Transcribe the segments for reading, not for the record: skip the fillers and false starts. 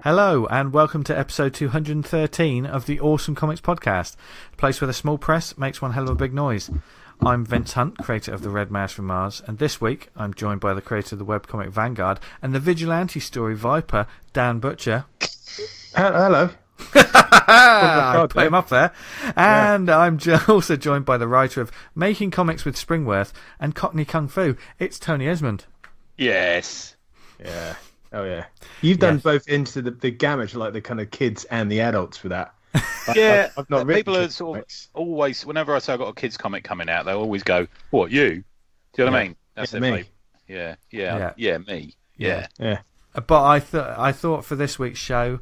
Hello and welcome to episode 213 of the Awesome Comics Podcast, a place where the small press makes one hell of a big noise. I'm Vince Hunt, creator of The Red Mouse from Mars, and this week I'm joined by the creator of the webcomic Vanguard and the vigilante story Viper, Dan Butcher. Hello. I put him up there. And yeah. I'm also joined by the writer of Making Comics with Springworth and Cockney Kung Fu. It's Tony Esmond. Yes. Yeah. Oh, yeah. You've done both into the gamut, like the kind of kids and the adults for that. Yeah. I've not written people are sort of always, whenever I say I've got a kids comic coming out, they always go, "What, you?" Do you know what I mean? That's me. Yeah, me. Yeah. But I thought for this week's show,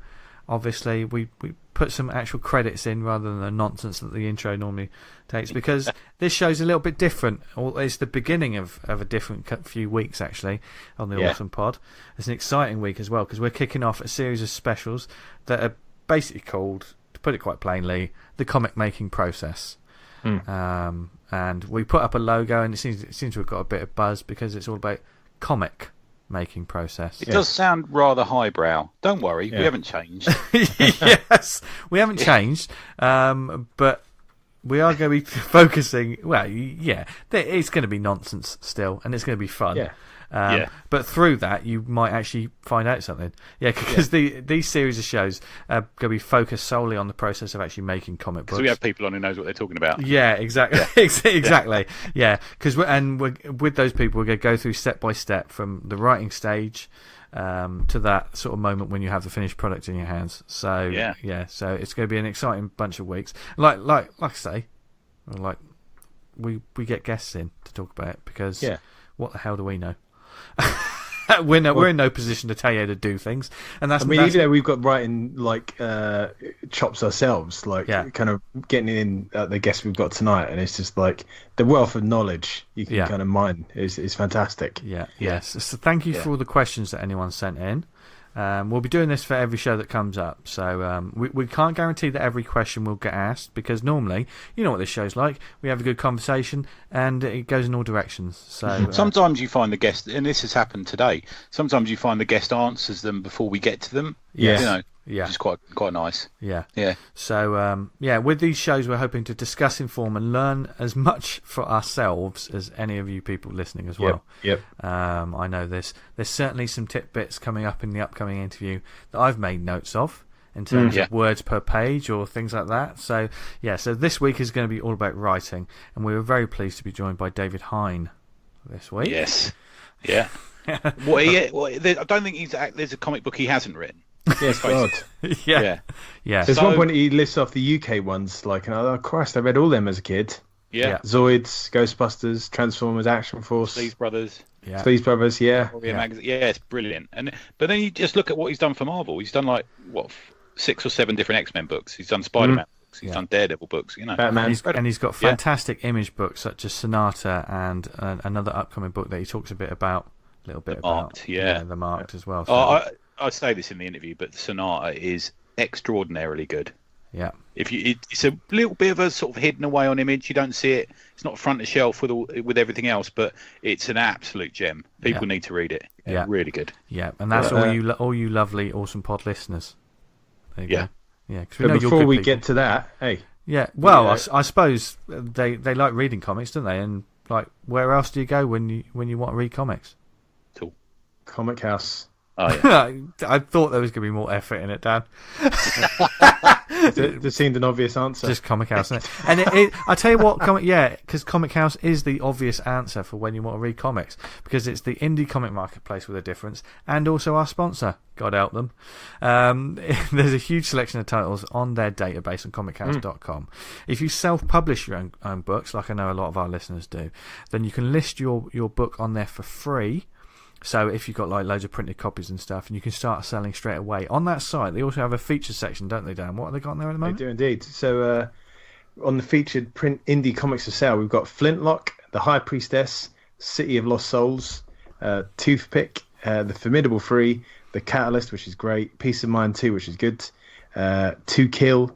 obviously we put some actual credits in rather than the nonsense that the intro normally takes, because this show's a little bit different. It's the beginning of a different few weeks actually on the Awesome Pod. It's an exciting week as well because we're kicking off a series of specials that are basically called, to put it quite plainly, the comic making process. And we put up a logo and it seems to have got a bit of buzz because it's all about comic making process. It does sound rather highbrow. Don't worry, we haven't changed. Yes, we haven't changed, but we are going to be focusing. Well, yeah, it's going to be nonsense still, and it's going to be fun. But through that, you might actually find out something. Yeah, because these series of shows are going to be focused solely on the process of actually making comic books. So we have people on who knows what they're talking about. Yeah, exactly. Exactly. Yeah, because with those people, we're going to go through step by step from the writing stage to that sort of moment when you have the finished product in your hands. So so it's going to be an exciting bunch of weeks. Like I say, we get guests in to talk about it because what the hell do we know? We're in no position to tell you how to do things, and that's. Even though we've got writing chops ourselves, kind of getting in the guests we've got tonight, and it's just like the wealth of knowledge you can kind of mine is fantastic. Yes. So thank you for all the questions that anyone sent in. We'll be doing this for every show that comes up, so we can't guarantee that every question will get asked, because normally, you know what this show's like, we have a good conversation and it goes in all directions. So sometimes you find the guest, and this has happened today, sometimes you find the guest answers them before we get to them. Which is quite nice. So with these shows we're hoping to discuss, inform and learn as much for ourselves as any of you people listening as well. I know there's certainly some tidbits coming up in the upcoming interview that I've made notes of in terms of words per page or things like that. So so this week is going to be all about writing, and we were very pleased to be joined by David Hine this week. I don't think there's a comic book he hasn't written. Yes, God. There's one point he lists off the UK ones, like, oh Christ, I read all them as a kid. Zoids, Ghostbusters, Transformers, Action Force, Sleaze Brothers. It's brilliant. But then you just look at what he's done for Marvel. He's done 6 or 7 different X-Men books. He's done Spider-Man books. He's done Daredevil books. Batman. And he's got fantastic image books such as Sonata and another upcoming book that he talks a little bit about. The Marked as well. So. I say this in the interview, but Sonata is extraordinarily good. Yeah. It's a little bit of a sort of hidden away on image. You don't see it. It's not front of shelf with everything else, but it's an absolute gem. People need to read it. Really good. Yeah, and that's all you lovely Awesome Pod listeners. There you go. Yeah. But before we get to that, hey. Yeah. Well, I suppose they like reading comics, don't they? And where else do you go when you want to read comics? Cool. Comic House. Oh, yeah. I thought there was going to be more effort in it, Dan. There seemed an obvious answer. Just Comic House, isn't it? And I tell you what, because Comic House is the obvious answer for when you want to read comics, because it's the indie comic marketplace with a difference, and also our sponsor, God help them. There's a huge selection of titles on their database on comichouse.com. If you self-publish your own books, like I know a lot of our listeners do, then you can list your book on there for free. So if you've got loads of printed copies and stuff, and you can start selling straight away. On that site, they also have a features section, don't they, Dan? What have they got on there at the moment? They do indeed. So on the featured print indie comics for sale, we've got Flintlock, The High Priestess, City of Lost Souls, Toothpick, The Formidable Three, The Catalyst, which is great, Peace of Mind 2, which is good, To Kill,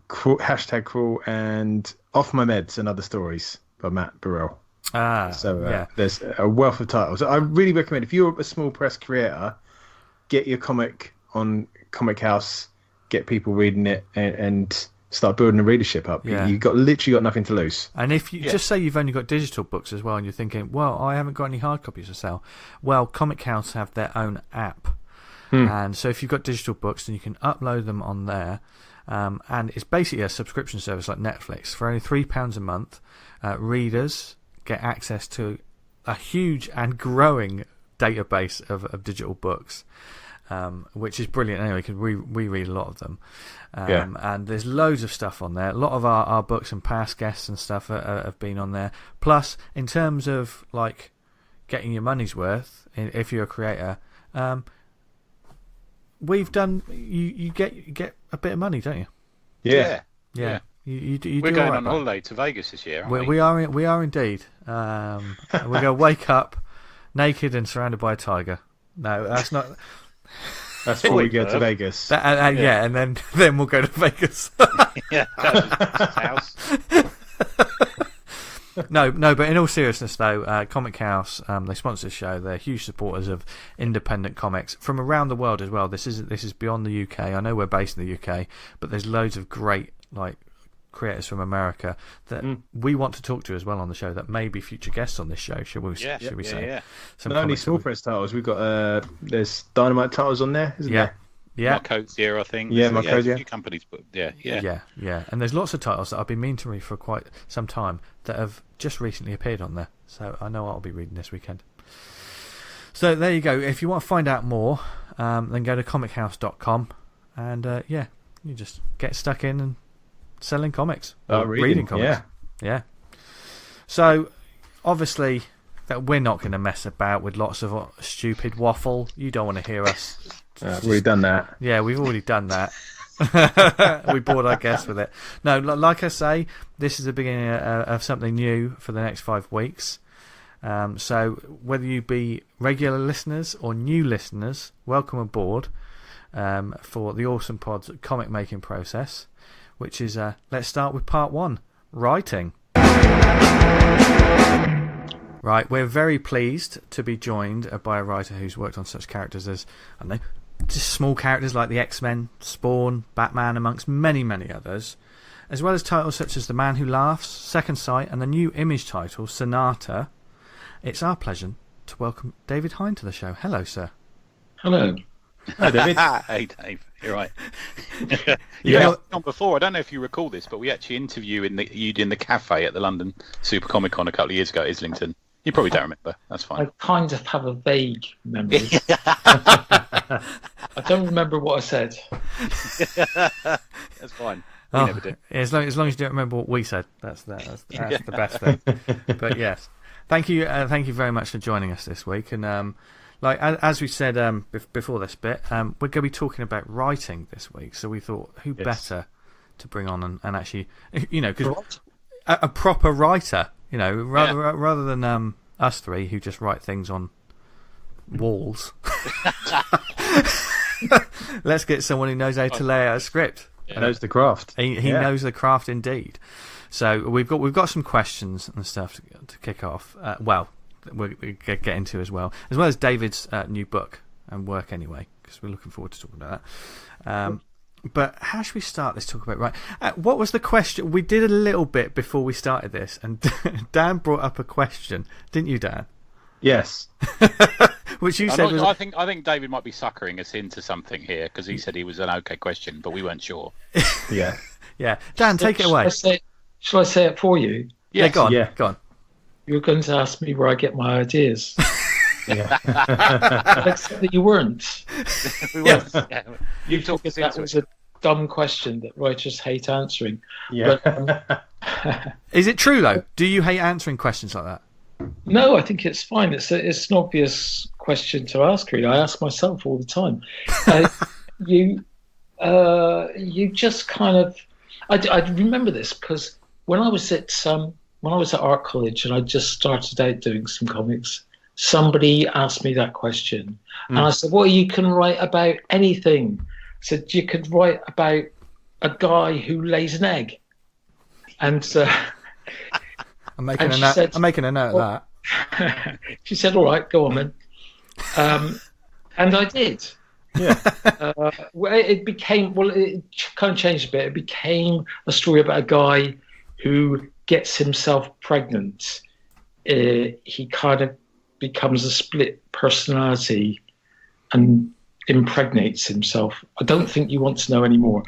#Cruel, and Off My Meds and Other Stories by Matt Burrell. There's a wealth of titles. I really recommend, if you're a small press creator, get your comic on Comic House, get people reading it, and start building a readership up. Yeah. You've literally got nothing to lose. And if you just say you've only got digital books as well, and you're thinking, well, I haven't got any hard copies to sell. Well, Comic House have their own app. And so if you've got digital books, then you can upload them on there. And it's basically a subscription service like Netflix. For only £3 a month, readers get access to a huge and growing database of digital books, which is brilliant anyway, because we read a lot of them. And there's loads of stuff on there. A lot of our books and past guests and stuff have been on there. Plus, in terms of like getting your money's worth, if you're a creator, we've done. You get a bit of money, don't you? Yeah. You We're do going all right, on holiday to Vegas this year, aren't we? We are indeed. We're going to wake up naked and surrounded by a tiger. No, that's not. That's before we go to Vegas. Yeah, and then we'll go to Vegas. Yeah, that's house. No, but in all seriousness though, Comic House, they sponsor the show. They're huge supporters of independent comics from around the world as well. This is beyond the UK. I know we're based in the UK, but there's loads of great creators from America that we want to talk to as well on the show, that may be future guests on this show, should we say? Yeah. Some Not only small press titles, we've got there's Dynamite titles on there, isn't there? Yeah. Marcosia, I think. Yeah, Marcosia. A few companies, but yeah. And there's lots of titles that I've been meaning to read for quite some time that have just recently appeared on there. So I know I'll be reading this weekend. So there you go. If you want to find out more, then go to comichouse.com and you just get stuck in and selling comics. Reading comics. Yeah. So obviously that we're not going to mess about with lots of stupid waffle. You don't want to hear us. We've already done that. Yeah, we've already done that. We bored our guests with it. No, like I say, this is the beginning of something new for the next 5 weeks. So whether you be regular listeners or new listeners, welcome aboard for the Awesome Pod's comic making process, which is, let's start with part 1, writing. Right, we're very pleased to be joined by a writer who's worked on such characters as, I don't know, just small characters like the XMen, Spawn, Batman, amongst many, many others, as well as titles such as The Man Who Laughs, Second Sight, and the new Image title, Sonata. It's our pleasure to welcome David Hine to the show. Hello, sir. Hello. Hi, David. Hey, Dave. You're right. Yeah. On before, I don't know if you recall this, but we actually interviewed you in the cafe at the London Super Comic Con a couple of years ago at Islington. You probably don't remember. That's fine. I kind of have a vague memory. I don't remember what I said. That's fine. We never do. As long as you don't remember what we said, that's the best thing. But yes, thank you very much for joining us this week. And as we said before this bit, we're going to be talking about writing this week. So we thought, who better to bring on and actually, because a proper writer. Rather than us three who just write things on walls. Let's get someone who knows how to lay out a script. Knows the craft. He knows the craft indeed. So we've got some questions and stuff to kick off. We'll get into as well as David's new book and work anyway, because we're looking forward to talking about that. But how should we start this talk about what was the question? We did a little bit before we started this, and Dan brought up a question, didn't you, Dan? Yes. Which you said was... I think David might be suckering us into something here, because he said he was an okay question, but we weren't sure. Yeah. Dan, take it away. Shall I say it for you? Yes. Yeah, go on. You're going to ask me where I get my ideas. Yeah. Except that you weren't. We weren't. Yeah. You talked us that into was it. a dumb question that writers hate answering. Yeah. But, is it true though? Do you hate answering questions like that? no, I think it's fine. It's an obvious question to ask. Really, I ask myself all the time. You just kind of. I remember this because when I was at art college and I just started out doing some comics, somebody asked me that question, and I said, "Well, you can write about anything." I said, "You could write about a guy who lays an egg," and I'm making a note of that. She said, "All right, go on then," and I did. It became, it kind of changed a bit. It became a story about a guy who gets himself pregnant. He kind of becomes a split personality and impregnates himself. I don't think you want to know any more.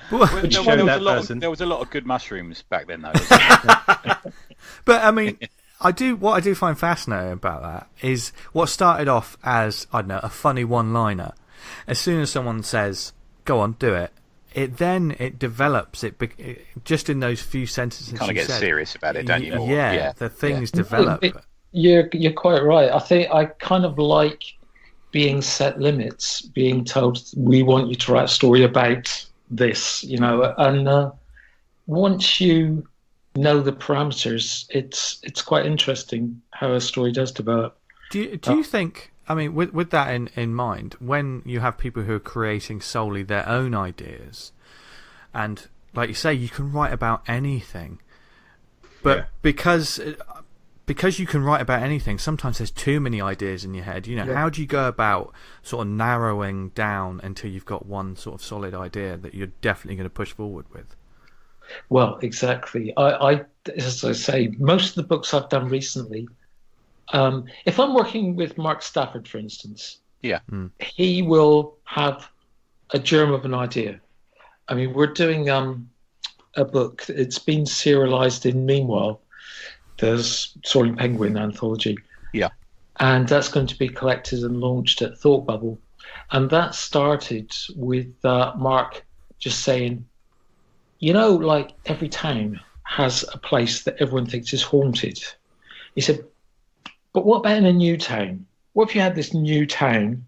There was a lot of good mushrooms back then, though. But I mean, what I do find fascinating about that is what started off as, I don't know, a funny one-liner. As soon as someone says, "Go on, do it," it develops. It just in those few sentences. You kind of get serious about it, don't you? Yeah, the things develop. You're quite right. I think I kind of like being set limits, being told we want you to write a story about this, and once you know the parameters, it's quite interesting how a story does develop. Do you think, I mean, with that in mind, when you have people who are creating solely their own ideas, and like you say, you can write about anything, but because you can write about anything, sometimes there's too many ideas in your head. How do you go about sort of narrowing down until you've got one sort of solid idea that you're definitely going to push forward with? Well, exactly. I as I say, most of the books I've done recently, if I'm working with Mark Stafford, for instance, he will have a germ of an idea. I mean, we're doing a book. It's been serialized in Meanwhile. There's Soaring Penguin anthology. Yeah. And that's going to be collected and launched at Thought Bubble. And that started with Mark just saying, like every town has a place that everyone thinks is haunted. He said, but what about in a new town? What if you had this new town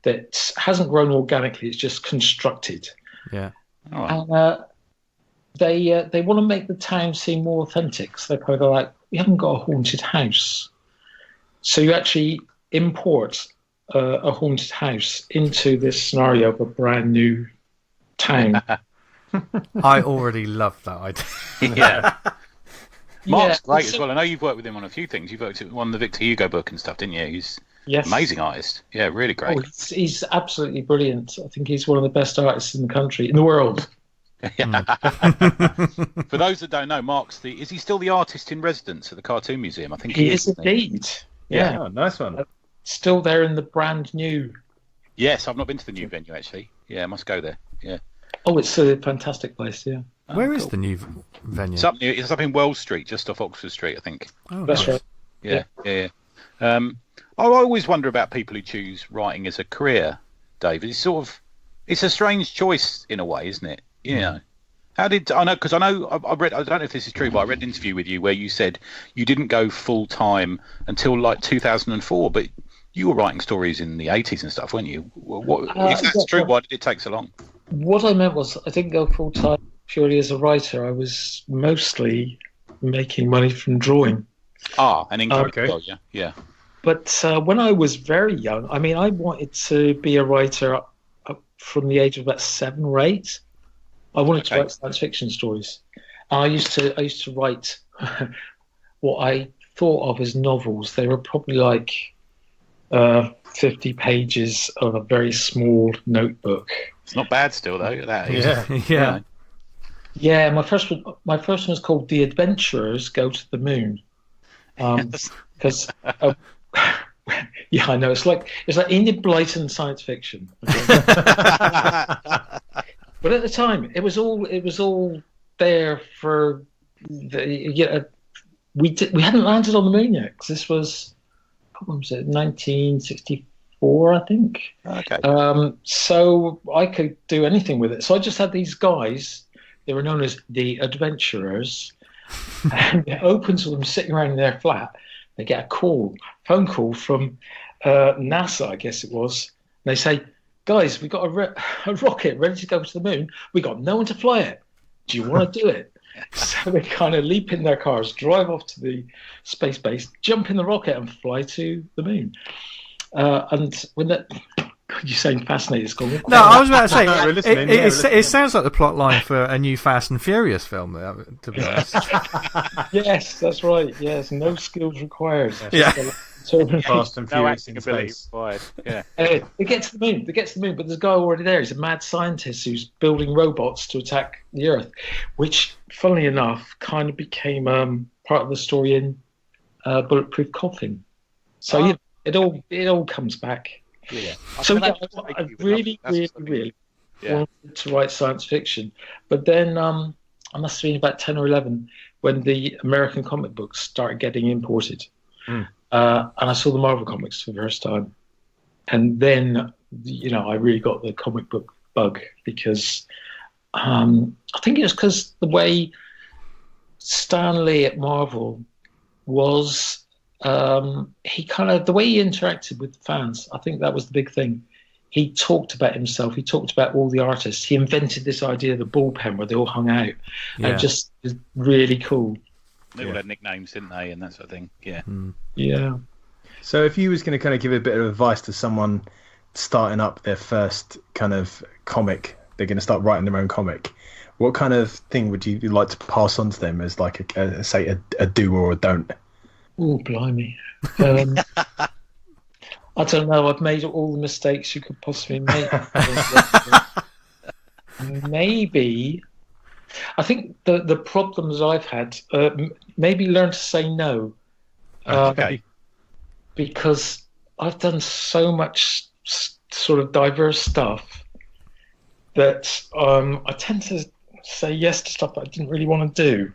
that hasn't grown organically, it's just constructed? Yeah. And they want to make the town seem more authentic. So they're kind of like, we haven't got a haunted house. So you actually import a haunted house into this scenario of a brand new town. I already love that idea. Yeah. Mark's great as well. I know you've worked with him on a few things. You've worked on the Victor Hugo book and stuff, didn't you? He's an amazing artist. Yeah, really great. He's absolutely brilliant. I think he's one of the best artists in the country, in the world. For those that don't know, is he still the artist in residence at the Cartoon Museum? I think he is indeed. Yeah. Oh, nice one. Still there in the brand new. Yes, I've not been to the new venue actually. Yeah, I must go there. Yeah. Oh, it's a fantastic place. Yeah. Where is the new venue? It's up in Wells Street, just off Oxford Street, I think. Oh, that's right. Yeah. I always wonder about people who choose writing as a career, David. It's a strange choice in a way, isn't it? How did I know? Because I read. I don't know if this is true, but I read an interview with you where you said you didn't go full time until like 2004, but you were writing stories in the 80s and stuff, weren't you? If that's true, why did it take so long? What I meant was I didn't go full time purely as a writer. I was mostly making money from drawing. And income. Okay. Yeah. But when I was very young, I mean, I wanted to be a writer from the age of about 7 or 8. I wanted to write science fiction stories. I used to write what I thought of as novels. They were probably like 50 pages on a very small notebook. It's not bad still, though. That is. Yeah. Yeah, my first one was called The Adventurers Go to the Moon. Because yeah, I know it's like Enid Blyton science fiction. But at the time, it was all there for the. We hadn't landed on the moon yet because this was, what was it, 1964, I think. Okay. So I could do anything with it. So I just had these guys. They were known as the Adventurers, and it opens with them sitting around in their flat. They get a phone call from NASA, I guess it was. And they say, guys, we got a rocket ready to go to the moon. We got no one to fly it. Do you want to do it? So they kind of leap in their cars, drive off to the space base, jump in the rocket and fly to the moon. And when that... You sound fascinated, Scott. No, I was about to say, it sounds like the plot line for a new Fast and Furious film, to be honest. Yes, that's right. Yes, no skills required. Yeah. So Fast and No Furious acting in ability space. required. Yeah. they get to the moon. They get to the moon, but there's a guy already there. He's a mad scientist who's building robots to attack the Earth, which, funnily enough, kind of became part of the story in Bulletproof Coffin. So Oh. yeah, it all comes back. Yeah. So can yeah, imagine I you would really, love it. That's really Yeah. wanted to write science fiction, but then I must have been about 10 or 11 when the American comic books started getting imported. Mm. And I saw the Marvel comics for the first time. And then, I really got the comic book bug because I think it was because the way Stan Lee at Marvel was, the way he interacted with fans, I think that was the big thing. He talked about himself. He talked about all the artists. He invented this idea of the ball pen where they all hung out. Yeah. And it just is really cool. They all had nicknames, didn't they, and that sort of thing. Yeah. Yeah. So if you was going to kind of give a bit of advice to someone starting up their first kind of comic, they're going to start writing their own comic, what kind of thing would you like to pass on to them as like a do or a don't? Oh, blimey. I don't know. I've made all the mistakes you could possibly make. Maybe. I think the problems I've had, maybe learn to say no. Okay. Because I've done so much sort of diverse stuff that I tend to say yes to stuff that I didn't really want to do.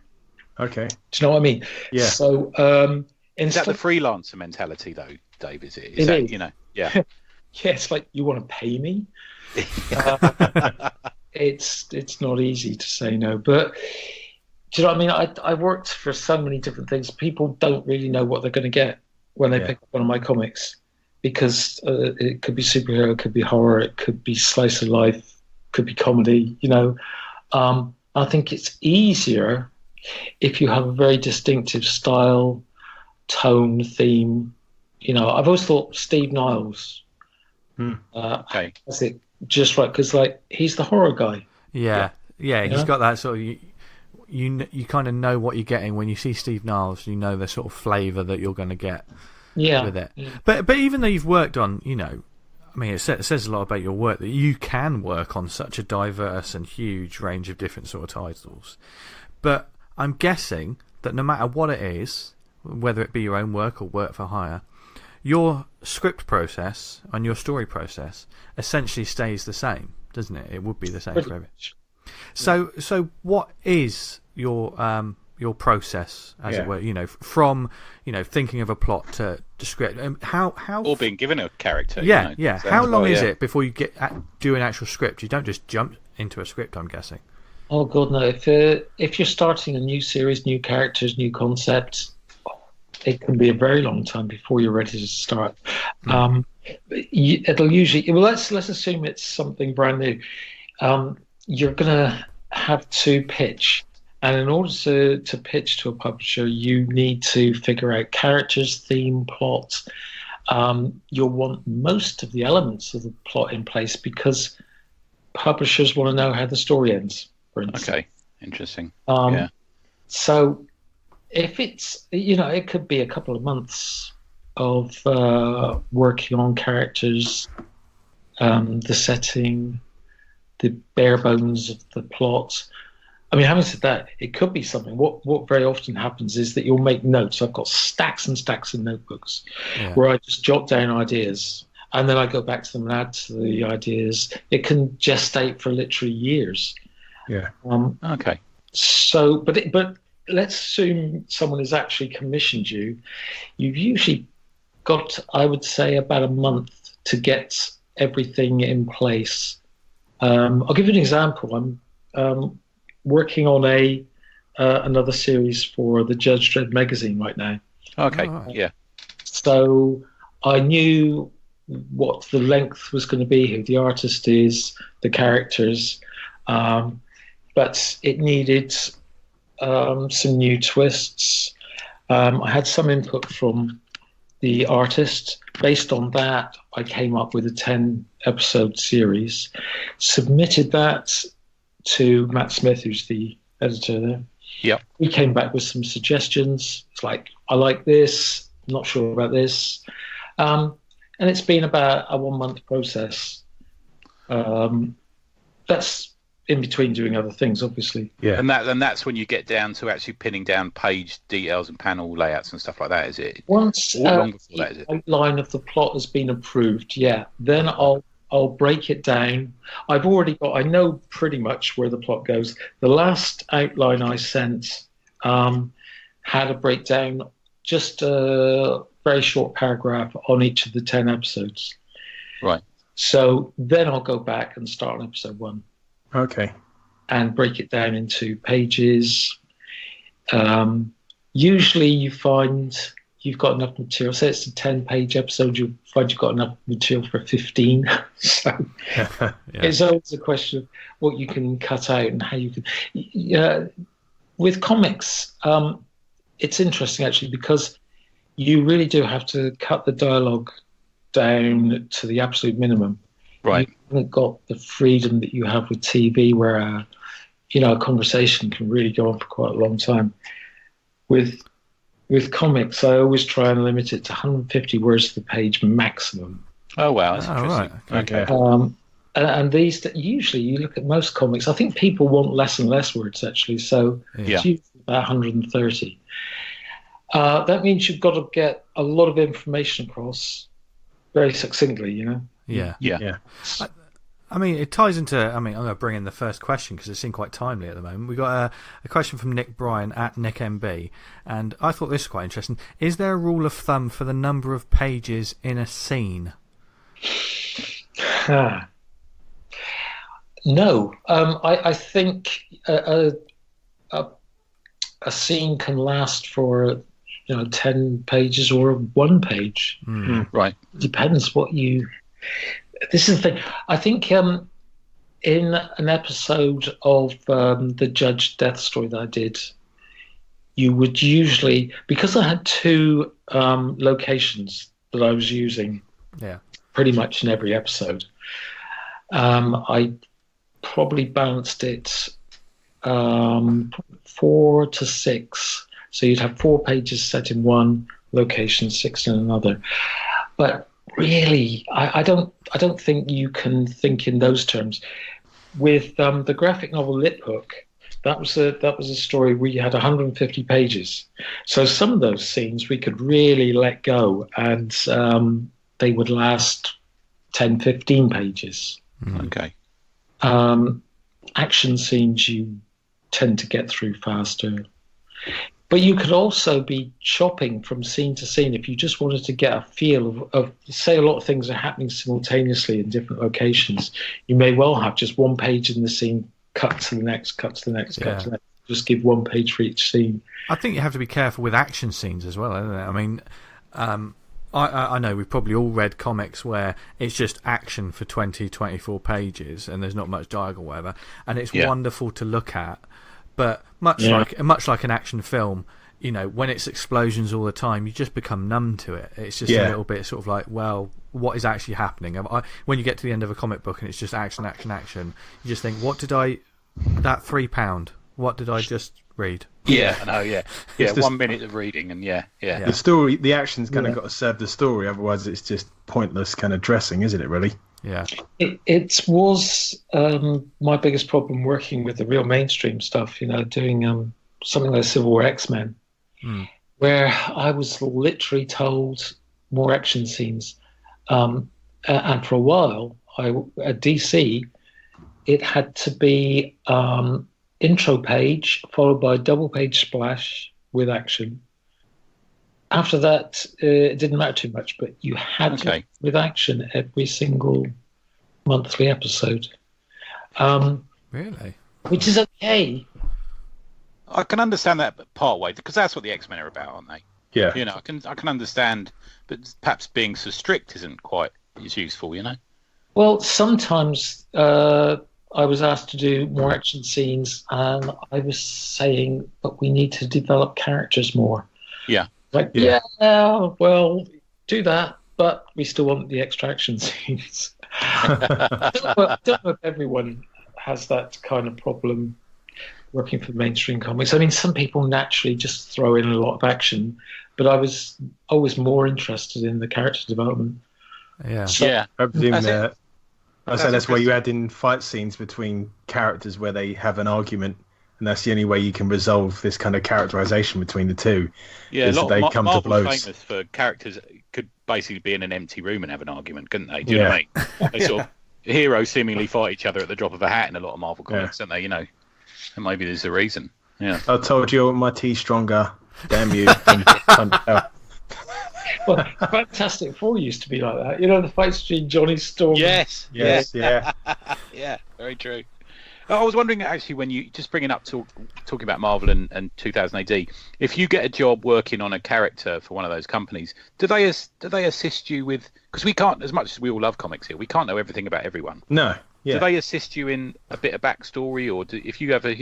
Okay. Do you know what I mean? Yeah. So Is that the freelancer mentality, though, Dave? Is it? It That, is. Yeah. yeah, it's like, you want to pay me? It's not easy to say no, but do you know what I mean? I worked for so many different things. People don't really know what they're going to get when they pick up one of my comics, because it could be superhero, it could be horror, it could be slice of life, it could be comedy. I think it's easier if you have a very distinctive style, tone, theme. I've always thought Steve Niles. Okay. That's it, just right, because he's the horror guy. Yeah. He's got that sort of you kind of know what you're getting when you see Steve Niles. You know the sort of flavour that you're going to get with it. Yeah. But even though you've worked on, it says a lot about your work that you can work on such a diverse and huge range of different sort of titles. But I'm guessing that no matter what it is, whether it be your own work or work for hire, your script process and your story process essentially stays the same, doesn't it? It would be the same for everyone. So what is your process, as it were? From thinking of a plot to script, how or being given a character. How long is it before you do an actual script? You don't just jump into a script, I'm guessing. Oh God, no! If you're starting a new series, new characters, new concepts, it can be a very long time before you're ready to start. It'll usually, let's assume it's something brand new. You're gonna have to pitch, and in order to pitch to a publisher, you need to figure out characters, theme, plot. You'll want most of the elements of the plot in place because publishers want to know how the story ends, for instance. Okay, interesting. So if it's, it could be a couple of months of working on characters, the setting, the bare bones of the plot. Having said that, it could be something. What very often happens is that you'll make notes. I've got stacks and stacks of notebooks where I just jot down ideas, and then I go back to them and add to the ideas. It can gestate for literally years. Yeah. Okay. So, but let's assume someone has actually commissioned you. You've usually got, I would say, about a month to get everything in place. I'll give you an example. I'm working on another series for the Judge Dredd magazine right now. Okay. Yeah. So I knew what the length was going to be, who the artist is, the characters, but it needed some new twists. I had some input from the artist. Based on that, I came up with a 10-episode series, submitted that to Matt Smith, who's the editor there. Yep. He came back with some suggestions. It's like, I like this. not sure about this. And it's been about a 1 month process. That's in between doing other things, obviously. Yeah. And that's when you get down to actually pinning down page details and panel layouts and stuff like that, is it? Once long before that, is it? the outline of the plot has been approved, then I'll break it down. I know pretty much where the plot goes. The last outline I sent had a breakdown, just a very short paragraph on each of the 10 episodes. Right. So then I'll go back and start on episode 1. Okay. And break it down into pages. Usually you find you've got enough material. Say it's a 10-page episode, you'll find you've got enough material for 15. So it's always a question of what you can cut out and how you can... with comics, it's interesting, actually, because you really do have to cut the dialogue down to the absolute minimum. Right. You haven't got the freedom that you have with TV, where a conversation can really go on for quite a long time. With comics, I always try and limit it to 150 words to the page maximum. Oh wow, that's interesting. Right. Okay. And these, usually, you look at most comics. I think people want less and less words, actually. So it's usually about 130. That means you've got to get a lot of information across very succinctly, Yeah. I mean, it ties into... I'm going to bring in the first question because it seemed quite timely at the moment. We got a question from Nick Bryan at NickMB, and I thought this was quite interesting. Is there a rule of thumb for the number of pages in a scene? No. I think a scene can last for 10 pages or 1 page. Right. Depends what you... This is the thing. I think in an episode of the Judge Death story that I did, you would usually... Because I had 2 locations that I was using pretty much in every episode, I probably balanced it 4 to 6. So you'd have 4 pages set in one location, 6 in another. But really, I don't think you can think in those terms. With the graphic novel Lip Hook, that was a story where you had 150 pages. So some of those scenes we could really let go, and they would last 10, 15 pages. Okay. Action scenes you tend to get through faster. But you could also be chopping from scene to scene if you just wanted to get a feel of say, a lot of things are happening simultaneously in different locations. You may well have just 1 page in the scene, cut to the next, cut to the next, cut to the next. Just give 1 page for each scene. I think you have to be careful with action scenes as well, isn't it? I mean, I know we've probably all read comics where it's just action for 20, 24 pages and there's not much dialogue or whatever, and it's wonderful to look at. But much like an action film, when it's explosions all the time, you just become numb to it. It's just a little bit sort of like, well, what is actually happening? When you get to the end of a comic book and it's just action, action, action, you just think, that £3, what did I just read? Yeah, I know, yeah. 1 minute of reading and The story, the action's kind of got to serve the story, otherwise it's just pointless kind of dressing, isn't it, really? Yeah. It was my biggest problem working with the real mainstream stuff, doing something like Civil War XMen, where I was literally told more action scenes. And for a while, at DC, it had to be intro page followed by a double page splash with action. After that, it didn't matter too much, but you had to with action every single monthly episode. Really? Which is okay. I can understand that part way, because that's what the X-Men are about, aren't they? Yeah. I can understand, but perhaps being so strict isn't quite as useful, Well, sometimes I was asked to do more action scenes, and I was saying, but we need to develop characters more. Yeah. Like, well, do that, but we still want the extraction scenes. I don't know if everyone has that kind of problem. working for mainstream comics. I mean, some people naturally just throw in a lot of action, but I was always more interested in the character development. Yeah. Yeah. I presume That's it. I say that's why interesting. you add in fight scenes between characters where they have an argument, and that's the only way you can resolve this kind of characterization between the two. Yeah, a is lot that they of come to Marvel's blows. famous for characters could basically be in an empty room and have an argument, couldn't they? Do you know what I mean? They sort of heroes seemingly fight each other at the drop of a hat in a lot of Marvel comics, don't they? You know, and maybe there's a reason. Yeah. I told you my tea's stronger. Damn you. Well, Fantastic Four used to be like that. You know, the fights between Johnny Storm. Yes. Yeah. Yeah. Very true. I was wondering actually when you just bringing up talking about Marvel and 2000 AD, if you get a job working on a character for one of those companies, do they assist you with, because we can't, as much as we all love comics here, we can't know everything about everyone. No. Yeah. Do they assist you in a bit of backstory, or if you ever,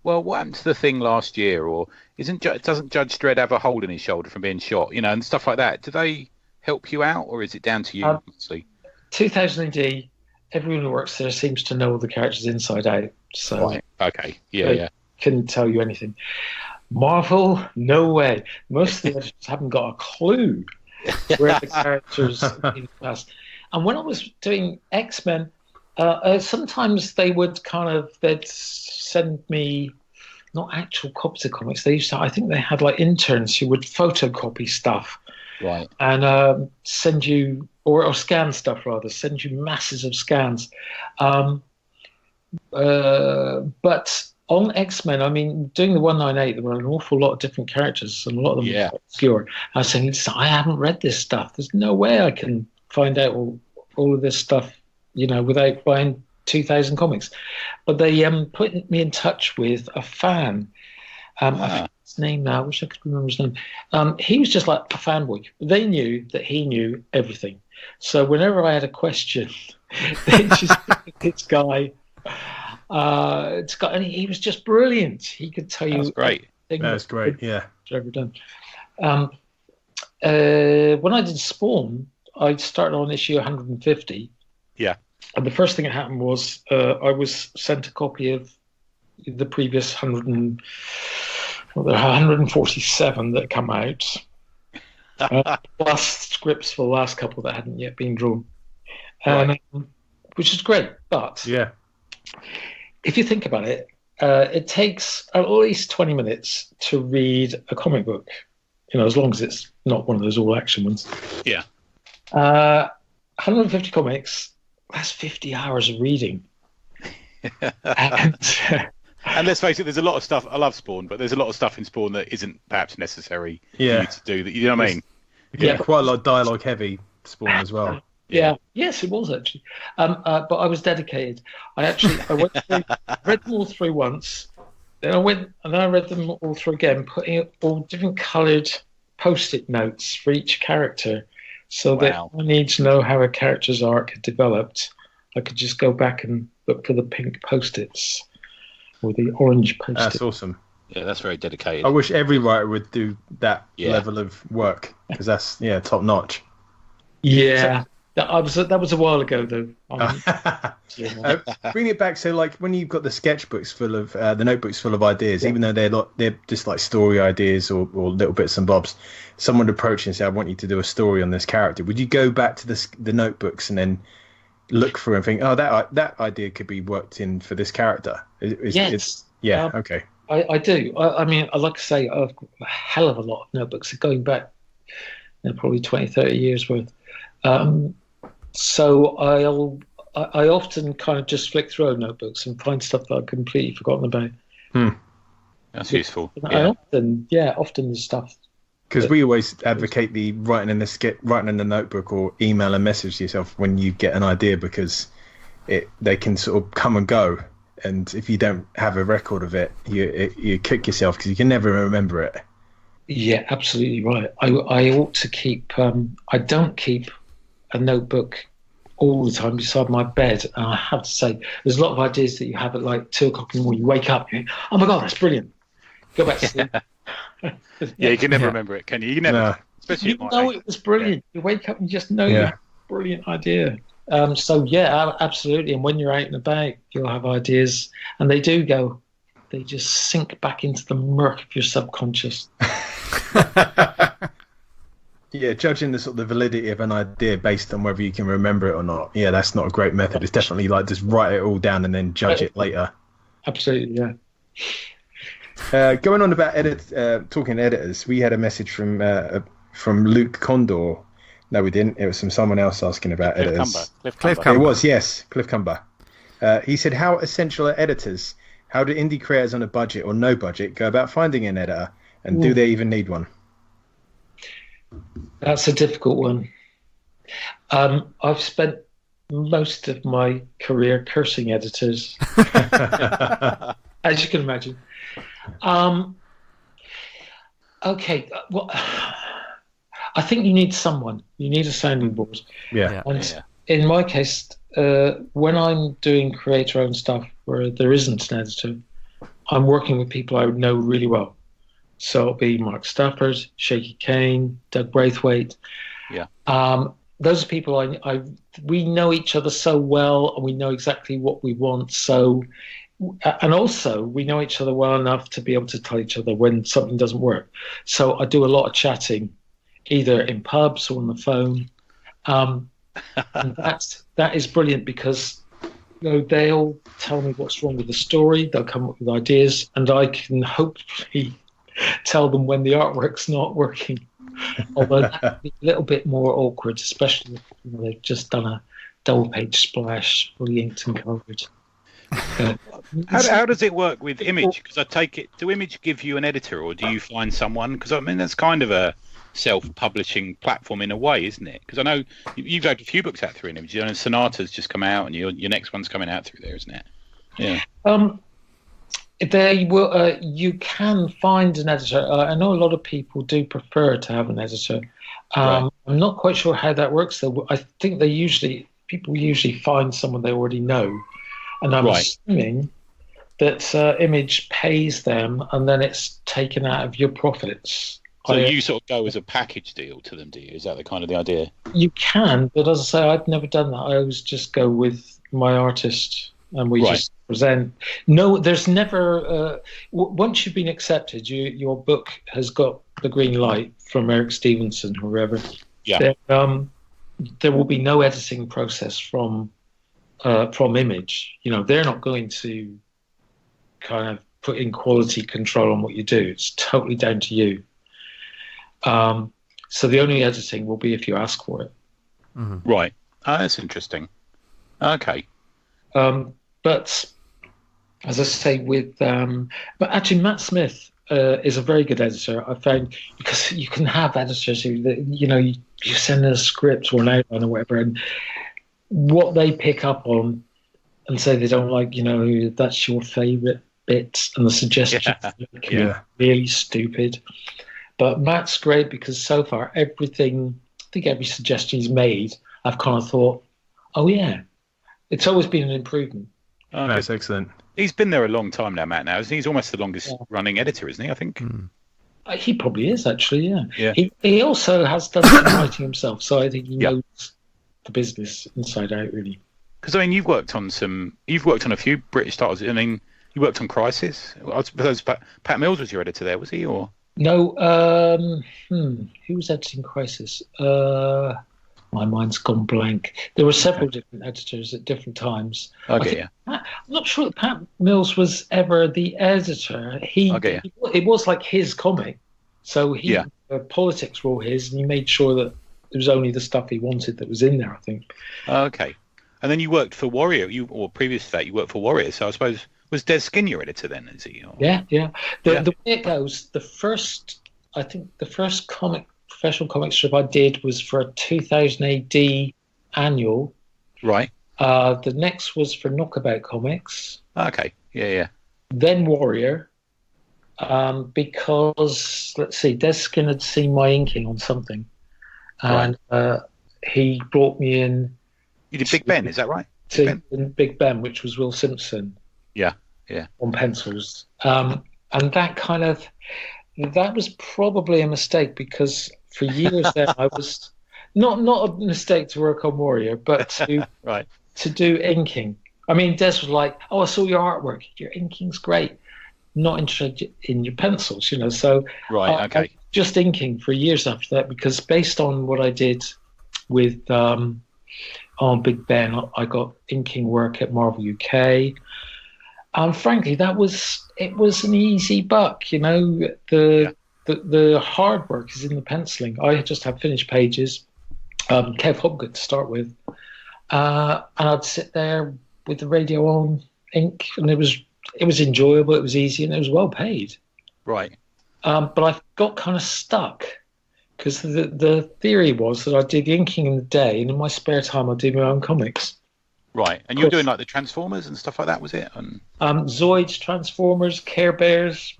well, what happened to the Thing last year, or doesn't Judge Dredd have a hole in his shoulder from being shot, and stuff like that? Do they help you out, or is it down to you mostly? 2000 AD, everyone who works there seems to know the characters inside out. So Right. Okay. Yeah. they Yeah. couldn't tell you anything. Marvel, no way. Most of the editors haven't got a clue where the characters have been passed. And when I was doing X-Men, sometimes they'd send me not actual copies of comics. They used to, I think they had like interns who would photocopy stuff Right. and send you, or scan stuff rather, send you masses of scans. But on X-Men, I mean, doing the 198, there were an awful lot of different characters, and a lot of them were obscure. I was saying, I haven't read this stuff. There's no way I can find out all of this stuff, without buying 2,000 comics. But they put me in touch with a fan. I forget his name now. I wish I could remember his name. He was just like a fanboy. They knew that he knew everything. So whenever I had a question, they just this guy. And he was just brilliant. He could tell you. That's great. That's great. Yeah. Ever done. When I did Spawn, I started on issue 150. Yeah. And the first thing that happened was I was sent a copy of the previous 147 that come out, plus scripts for the last couple that hadn't yet been drawn, which is great. But if you think about it, it takes at least 20 minutes to read a comic book, as long as it's not one of those all-action ones. Yeah. 150 comics, that's 50 hours of reading. And let's face it, there's a lot of stuff. I love Spawn, but there's a lot of stuff in Spawn that isn't perhaps necessary for you to do. That, you know what I mean? Yeah, quite a lot of dialogue heavy Spawn as well. Yeah. Yes, it was actually. But I was dedicated. I went through, read them all through once. Then I read them all through again, putting all different coloured post-it notes for each character, so that I need to know how a character's arc had developed. I could just go back and look for the pink post-its or the orange post-its. That's awesome. Yeah, that's very dedicated. I wish every writer would do that level of work, because that's top notch. Yeah. That was a while ago, though. Bring it back. So, like, when you've got the sketchbooks full of the notebooks full of ideas, even though they're just like story ideas or little bits and bobs, someone would approach you and say, "I want you to do a story on this character." Would you go back to the notebooks and then look through and think, "Oh, that idea could be worked in for this character"? Yes. Okay. I do. I mean, like I say, I've got a hell of a lot of notebooks going back, probably 20, 30 years worth. So I often kind of just flick through notebooks and find stuff that I've completely forgotten about. That's useful. Often there's stuff. Because we always advocate the writing in the notebook or email a message to yourself when you get an idea, because they can sort of come and go, and if you don't have a record of it, you kick yourself because you can never remember it. Yeah, absolutely right. I ought to keep. I don't keep a notebook all the time beside my bed, and I have to say, there's a lot of ideas that you have at like 2 o'clock in the morning. You wake up, you think, oh my god, that's brilliant. Go back to sleep. You can never remember it, can you? You never, especially you know it was brilliant. You wake up and you just know you have a brilliant idea. So absolutely. And when you're out and about, you'll have ideas, and they do go. they just sink back into the murk of your subconscious. Yeah, judging the sort of the validity of an idea based on whether you can remember it or not. Yeah, that's not a great method. It's definitely like just write it all down and then judge it later. Absolutely, yeah. Going on about talking editors, we had a message from Luke Condor. No, we didn't. It was from someone else asking about editors. Cliff Cumber. It was, yes, Cliff Cumber. He said, how essential are editors? How do indie creators on a budget or no budget go about finding an editor? And do they even need one? That's a difficult one. I've spent most of my career cursing editors, as you can imagine. Okay, well, I think you need someone. You need a sounding board. Yeah. And in my case, when I'm doing creator-owned stuff where there isn't an editor, I'm working with people I know really well. So it'll be Mark Stafford, Shaky Kane, Doug Braithwaite. Yeah. Those are people we know each other so well, and we know exactly what we want. So, and also we know each other well enough to be able to tell each other when something doesn't work. So I do a lot of chatting, either in pubs or on the phone. And that is brilliant because they'll tell me what's wrong with the story. They'll come up with ideas, and I can hopefully tell them when the artwork's not working. Although that would be a little bit more awkward, especially if they've just done a double-page splash, fully inked and covered. How does it work with Image? Because I take it, do Image give you an editor, or do you find someone? Because I mean, that's kind of a self-publishing platform in a way, isn't it? Because I know you've had a few books out through an Image. Sonata's just come out, and your next one's coming out through there, isn't it? Yeah. They will. You can find an editor. I know a lot of people do prefer to have an editor. Right. I'm not quite sure how that works, though. I think people usually find someone they already know, and I'm assuming that Image pays them, and then it's taken out of your profits. So you sort of go as a package deal to them, do you? Is that the idea? You can, but as I say, I've never done that. I always just go with my artist, and we just present. No, there's never. Once you've been accepted, your book has got the green light from Eric Stevenson or whoever. Yeah. There will be no editing process from Image. They're not going to kind of put in quality control on what you do. It's totally down to you. So the only editing will be if you ask for it. Mm-hmm. Right. That's interesting. Okay. But as I say, but actually Matt Smith is a very good editor. I found, because you can have editors who, you send a script or an outline or whatever, and what they pick up on and say they don't like, that's your favourite bit, and the suggestions can be really stupid. But Matt's great because so far every suggestion he's made, I've kind of thought, oh yeah, it's always been an improvement. Oh, that's excellent. He's been there a long time now, Matt. He's almost the longest running editor, isn't he? I think. He probably is, actually. Yeah. He also has done some writing himself, so I think he knows the business inside out, really. Because you've worked on a few British titles. You worked on Crisis. I suppose Pat Mills was your editor there, was he? Or no? Who was editing Crisis? My mind's gone blank. There were several different editors at different times. Okay, I'm not sure that Pat Mills was ever the editor. It was like his comic, so politics were all his, and he made sure that there was only the stuff he wanted that was in there, I think. Okay. And then you worked for Warrior, or previous to that, you worked for Warrior, so I suppose, was Des Skin your editor then, is he? Or? Yeah. The way it goes, the first professional comic strip I did was for a 2000 AD annual. Right. The next was for Knockabout Comics. Okay. Yeah. Then Warrior, because, let's see, Des Skin had seen my inking on something, and he brought me in. You did Big Ben, is that right? Big Ben, which was Will Simpson. Yeah. On pencils. And that was probably a mistake, because for years then I was not a mistake to work on Warrior, but to do inking. I mean, Des was like, "Oh, I saw your artwork. Your inking's great." not interested in your pencils, So Right. Okay. I just inking for years after that, because based on what I did with on Big Ben, I got inking work at Marvel UK. And frankly, it was an easy buck, The hard work is in the penciling. I just had finished pages, Kev Hopgood to start with, and I'd sit there with the radio on, ink, and it was enjoyable, it was easy, and it was well paid. Right. But I got kind of stuck because the theory was that I did the inking in the day, and in my spare time I'd do my own comics. Right, and you were doing like the Transformers and stuff like that, was it? And... Zoids, Transformers, Care Bears,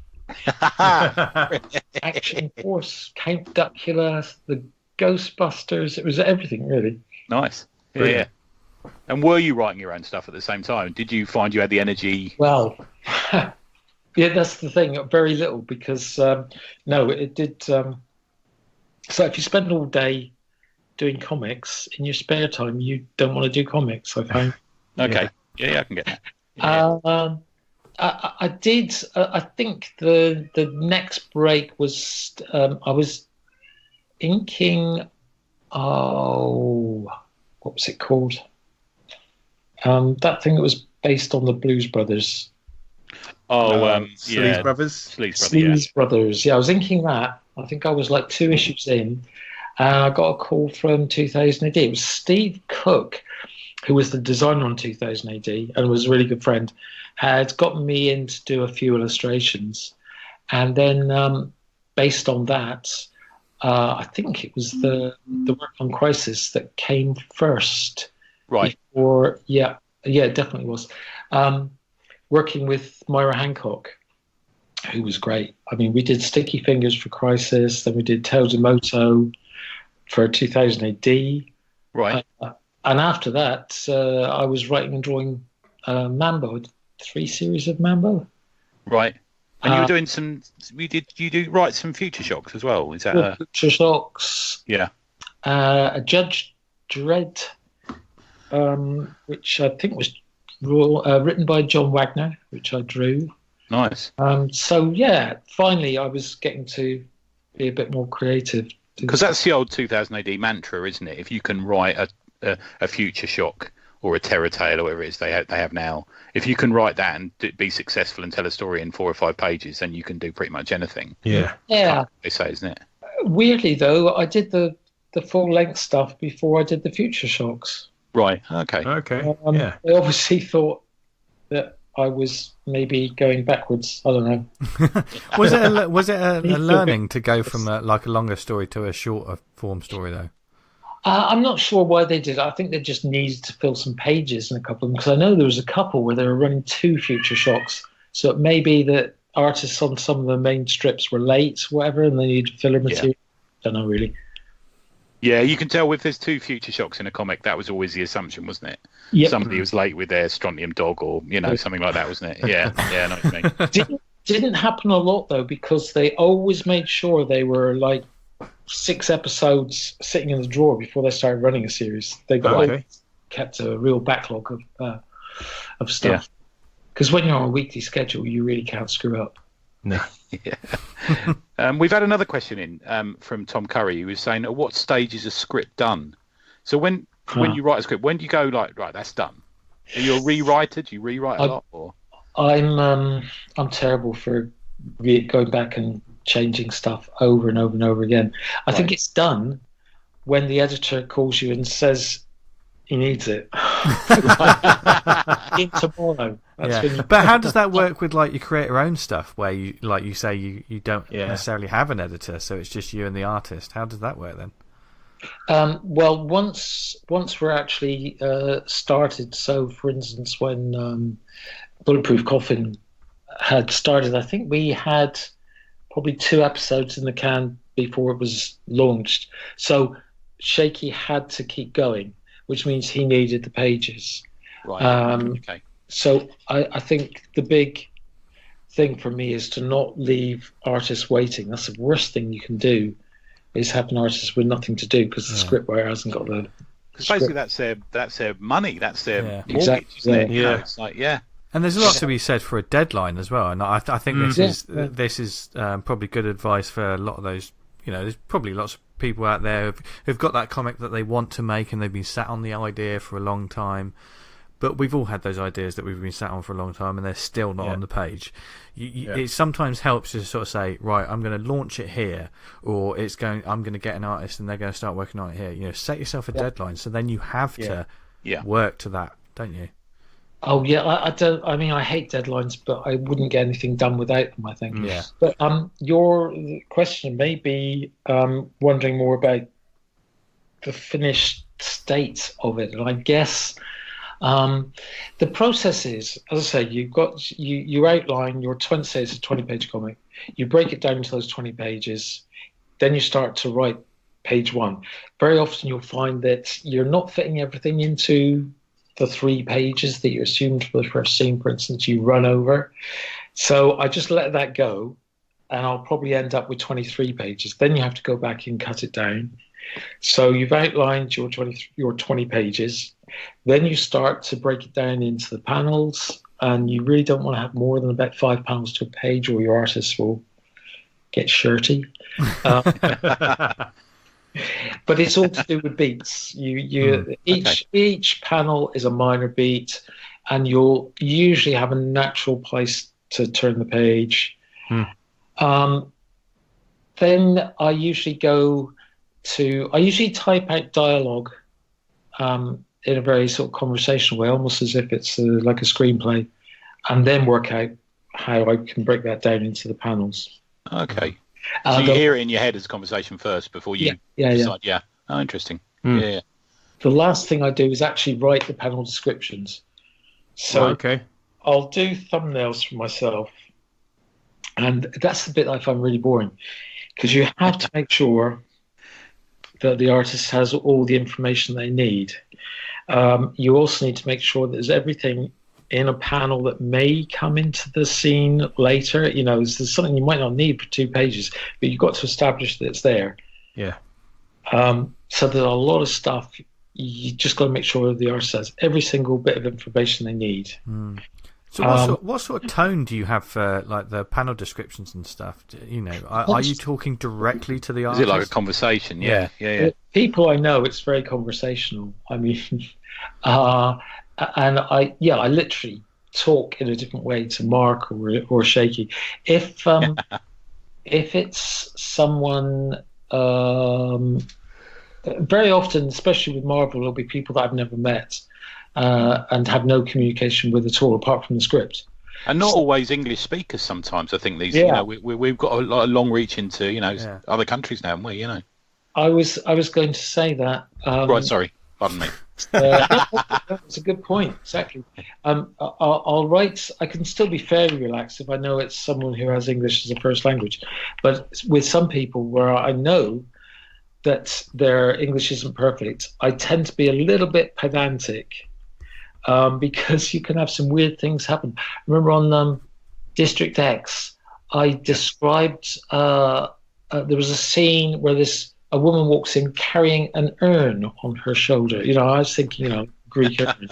Action Force, Count Duckula, the Ghostbusters. It was everything, really. Nice. Yeah. And were you writing your own stuff at the same time? Did you find you had the energy? Well, yeah, that's the thing. Very little, because no, it did. So if you spend all day doing comics in your spare time, you don't want to do comics, I find. Okay. Yeah, I can get that. Yeah. I did. I think the next break was I was inking. Oh, what was it called? That thing that was based on the Blues Brothers. Sleaze Brothers. Sleaze Brothers. Yeah, I was inking that. I think I was like 2 issues in. I got a call from 2000 AD. It was Steve Cook, who was the designer on 2000 AD and was a really good friend, had gotten me in to do a few illustrations. And then based on that, I think it was the work on Crisis that came first. Right. Before, yeah, it definitely was. Working with Myra Hancock, who was great. I mean, we did Sticky Fingers for Crisis, then we did Tales of Moto for 2000 AD. Right. And after that, I was writing and drawing Mambo, 3 series of Mambo. Right. And you were doing some. You write some Future Shocks as well? Is that Future Shocks? Yeah. A Judge Dredd, which I think was written by John Wagner, which I drew. Nice. So yeah, finally I was getting to be a bit more creative. Because that's the old 2000 AD mantra, isn't it? If you can write a Future Shock or a Terror Tale or whatever it is they have now, if you can write that and be successful and tell a story in 4 or 5 pages, then you can do pretty much anything. Yeah. They say, isn't it? Weirdly though, I did the full length stuff before I did the Future Shocks. Right. Okay. Yeah. They obviously thought that I was maybe going backwards. I don't know. Was it a learning to go from a longer story to a shorter form story though? I'm not sure why they did it. I think they just needed to fill some pages in a couple of them, because I know there was a couple where they were running 2 Future Shocks. So it may be that artists on some of the main strips were late, whatever, and they needed filler material. Don't know really. Yeah, you can tell if there's 2 Future Shocks in a comic, that was always the assumption, wasn't it? Yep. Somebody was late with their strontium dog or, something like that, wasn't it? Yeah, I know what you mean. Didn't happen a lot, though, because they always made sure they were, 6 episodes sitting in the drawer before they started running a series. They kept a real backlog of stuff. Because when you're on a weekly schedule, you really can't screw up. No. Yeah. We've had another question in from Tom Curry, who was saying, at what stage is a script done? So when you write a script, when do you go right, that's done? Are you a rewriter? Do you rewrite a lot? Or? I'm terrible for going back and changing stuff over and over and over again. I think it's done when the editor calls you and says he needs it. In tomorrow. But how does that work with your creator-owned stuff, where you you say you don't necessarily have an editor, so it's just you and the artist? How does that work then? Well, once we're actually started. So, for instance, when Bulletproof Coffin had started, I think we had probably 2 episodes in the can before it was launched. So Shaky had to keep going, which means he needed the pages. Right. Okay. So I think the big thing for me is to not leave artists waiting. That's the worst thing you can do, is have an artist with nothing to do because the scriptwriter hasn't got the. Because basically that's their money, that's their mortgage, exactly. isn't it? Yeah. It's And there's a lot to be said for a deadline as well. And I think this is probably good advice for a lot of those. There's probably lots of people out there who've got that comic that they want to make and they've been sat on the idea for a long time. But we've all had those ideas that we've been sat on for a long time and they're still not on the page. It sometimes helps to sort of say, right, I'm going to launch it here, or I'm going to get an artist and they're going to start working on it here. Set yourself a deadline, so then you have to work to that, don't you? Oh yeah, I don't. I mean, I hate deadlines, but I wouldn't get anything done without them, I think. Yeah. But your question may be wondering more about the finished state of it, and I guess. The process is, as I say, you outline your 20, say it's a 20-page comic. You break it down into those 20 pages. Then you start to write page 1. Very often you'll find that you're not fitting everything into the 3 pages that you assumed for the first scene, for instance, you run over. So I just let that go, and I'll probably end up with 23 pages. Then you have to go back and cut it down. So you've outlined your 20 pages. Then you start to break it down into the panels, and you really don't want to have more than about 5 panels to a page, or your artist will get shirty. But it's all to do with beats. Each panel is a minor beat, and you'll usually have a natural place to turn the page. Then I usually type out dialogue in a very sort of conversational way, almost as if it's like a screenplay, and then work out how I can break that down into the panels. Okay. So you hear it in your head as a conversation first before you decide. Yeah. Oh, interesting. Yeah. The last thing I do is actually write the panel descriptions. So I'll do thumbnails for myself, and that's the bit I find really boring, because you have to make sure that the artist has all the information they need. You also need to make sure that there's everything in a panel that may come into the scene later. There's something you might not need for 2 pages, but you've got to establish that it's there. Yeah. So there's a lot of stuff. You just got to make sure the artist has every single bit of information they need. So what sort of tone do you have for like the panel descriptions and stuff? Are you talking directly to the artist? Is it like a conversation? Yeah. People I know, it's very conversational. I mean, and I literally talk in a different way to Mark or Shaky. If it's someone, very often, especially with Marvel, it'll be people that I've never met. And have no communication with at all, apart from the script. And not always English speakers. Sometimes I think these. We've got a long reach into other countries now, haven't we? I was going to say that. Right, sorry, pardon me. That's a good point. Exactly. I'll write. I can still be fairly relaxed if I know it's someone who has English as a first language. But with some people where I know that their English isn't perfect, I tend to be a little bit pedantic. Because you can have some weird things happen. Remember on District X, I described there was a scene where a woman walks in carrying an urn on her shoulder. I was thinking, Greek urn.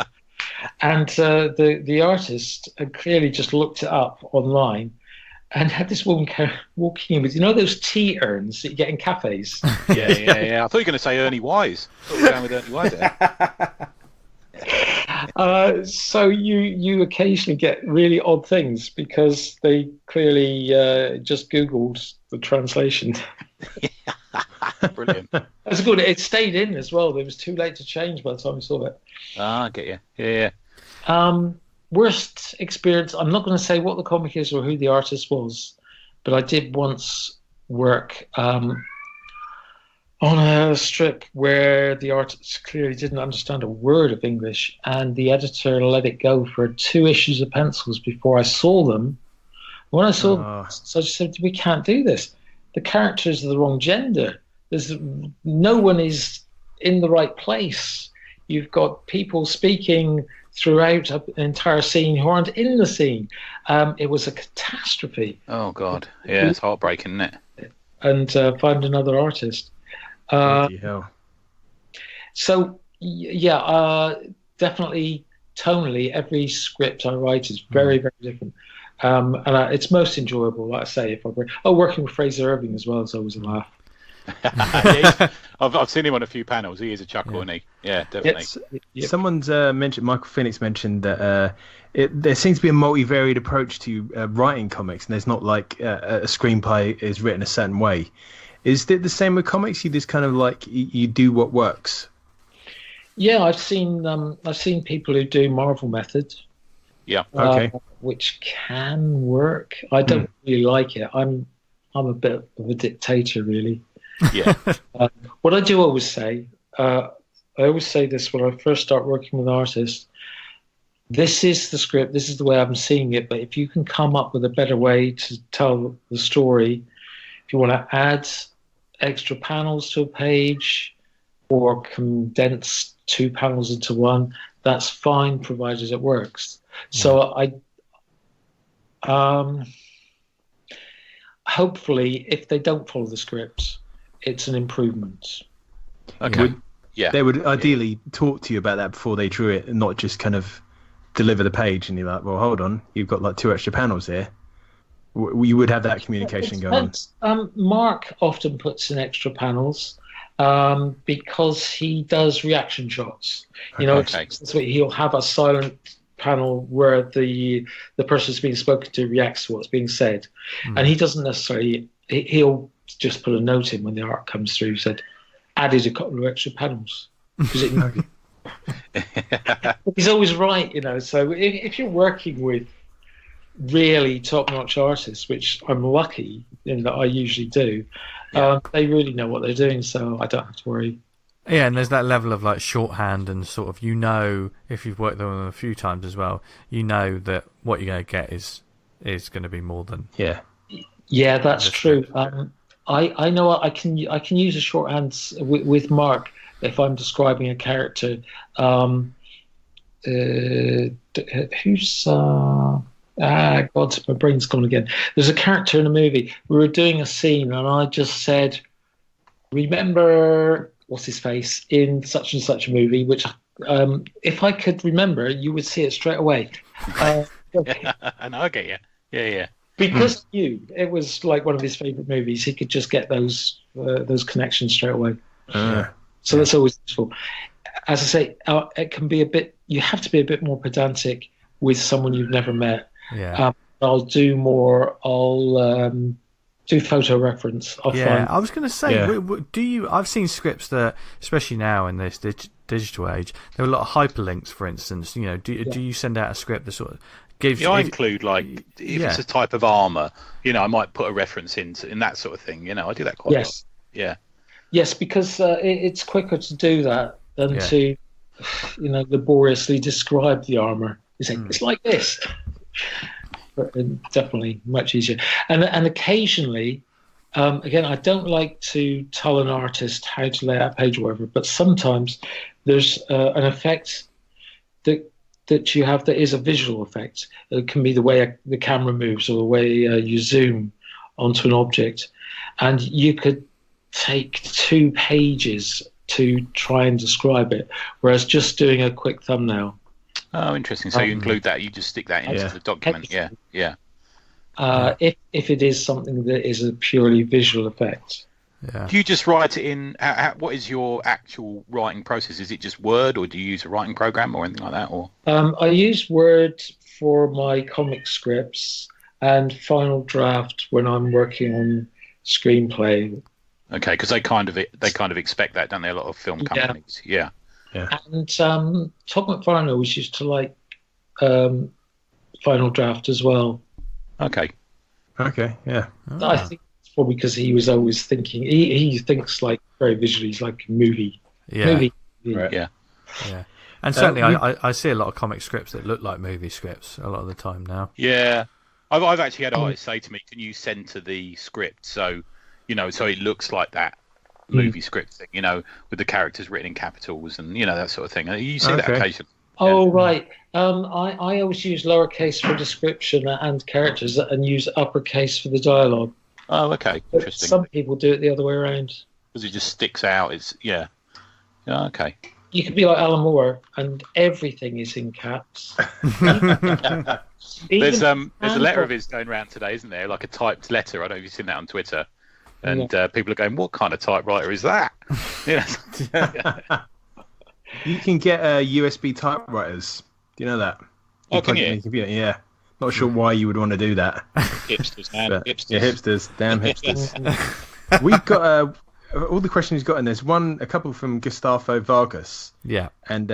And the artist had clearly just looked it up online and had this woman walking in with, those tea urns that you get in cafes? Yeah. I thought you were going to say Ernie Wise. I thought we were going with Ernie Wise there. So you occasionally get really odd things because they clearly just Googled the translation. Brilliant. That's good. It stayed in as well. It was too late to change by the time we saw that. I get you. Yeah. Worst experience. I'm not going to say what the comic is or who the artist was, but I did once work on a strip where the artist clearly didn't understand a word of English, and the editor let it go for 2 issues of pencils before I saw them. When I saw them, so I just said, we can't do this. The characters are the wrong gender. No one is in the right place. You've got people speaking throughout an entire scene who aren't in the scene. It was a catastrophe. Oh, God. Yeah, it's heartbreaking, isn't it? And find another artist. So definitely tonally, every script I write is very, very different. It's most enjoyable, like I say, if working with Fraser Irving as well is always a laugh. I've seen him on a few panels. He is a chuckle, isn't he? Yeah, definitely. Someone's mentioned, Michael Phoenix mentioned that there seems to be a multivariate approach to writing comics, and there's not like a screenplay is written a certain way. Is it the same with comics? You just kind of like you do what works. Yeah, I've seen people who do Marvel method. Yeah. Okay. Which can work. I don't really like it. I'm a bit of a dictator, really. Yeah. What I do always say, I always say this when I first start working with artists. This is the script. This is the way I'm seeing it. But if you can come up with a better way to tell the story, if you want to add extra panels to a page or condense 2 panels into one, that's fine, provided it works. So hopefully, if they don't follow the script, it's an improvement. Okay. They would ideally talk to you about that before they drew it, and not just kind of deliver the page. And you're like, well, hold on, you've got like 2 extra panels here. You would have that communication going on. Mark often puts in extra panels because he does reaction shots. He'll have a silent panel where the person who's being spoken to reacts to what's being said, and he doesn't necessarily. He'll just put a note in when the art comes through. Said, added a couple of extra panels. He's always right, So if you're working with really top-notch artists, which I'm lucky in that I usually do, they really know what they're doing, so I don't have to worry. Yeah, and there's that level of like shorthand and sort of, if you've worked on them a few times as well, that what you're going to get is going to be more than Yeah, that's true. I know I can use a shorthand with Mark if I'm describing a character. Who's God, my brain's gone again. There's a character in a movie. We were doing a scene, and I just said, "Remember what's his face in such and such a movie?" Which, if I could remember, you would see it straight away. And I get you. Yeah. Because it was like one of his favourite movies. He could just get those connections straight away. So that's always useful. As I say, it can be a bit. You have to be a bit more pedantic with someone you've never met. Yeah. I'll do more. I'll do photo reference. I was going to say, do you? I've seen scripts that, especially now in this digital age, there are a lot of hyperlinks. For instance, do you send out a script that sort of gives? I include if it's a type of armor, I might put a reference in that sort of thing. I do that quite a lot. Yeah. Yes, because it's quicker to do that than to, laboriously describe the armor. It's like this. But definitely much easier. And occasionally, again, I don't like to tell an artist how to lay out a page or whatever, but sometimes there's an effect that you have that is a visual effect. It can be the way the camera moves or the way you zoom onto an object. And you could take 2 pages to try and describe it, whereas just doing a quick thumbnail. Oh, interesting. So you include that, you just stick that into the document. Yeah. If it is something that is a purely visual effect. Yeah. Do you just write it in? What is your actual writing process? Is it just Word, or do you use a writing program or anything like that? Or I use Word for my comic scripts and Final Draft when I'm working on screenplay. Okay, because they kind of expect that, don't they? A lot of film companies. Yeah. And Todd McFarlane always used to like Final Draft as well. Okay, yeah. I think it's probably because he was always thinking. He thinks like very visually. He's like a movie. Right. Yeah. And certainly, I see a lot of comic scripts that look like movie scripts a lot of the time now. Yeah, I've actually had artists say to me, "Can you center the script so it looks like that movie script thing, with the characters written in capitals and that sort of thing." You see that occasionally. Oh, right. I always use lowercase for description and characters and use uppercase for the dialogue. Oh, okay. But interesting. some people do it the other way around. Because it just sticks out. Okay. you could be like Alan Moore, and everything is in caps. There's a letter of his going around today, isn't there? Like a typed letter. I don't know if you've seen that on Twitter. And people are going, "What kind of typewriter is that?" You can get USB typewriters. Do you know that? Can you? Computer. Yeah. Not sure why you would want to do that. Hipsters, man. Hipsters. Yeah, hipsters. Damn hipsters. We've got all the questions he's got, and there's a couple from Gustavo Vargas. Yeah. And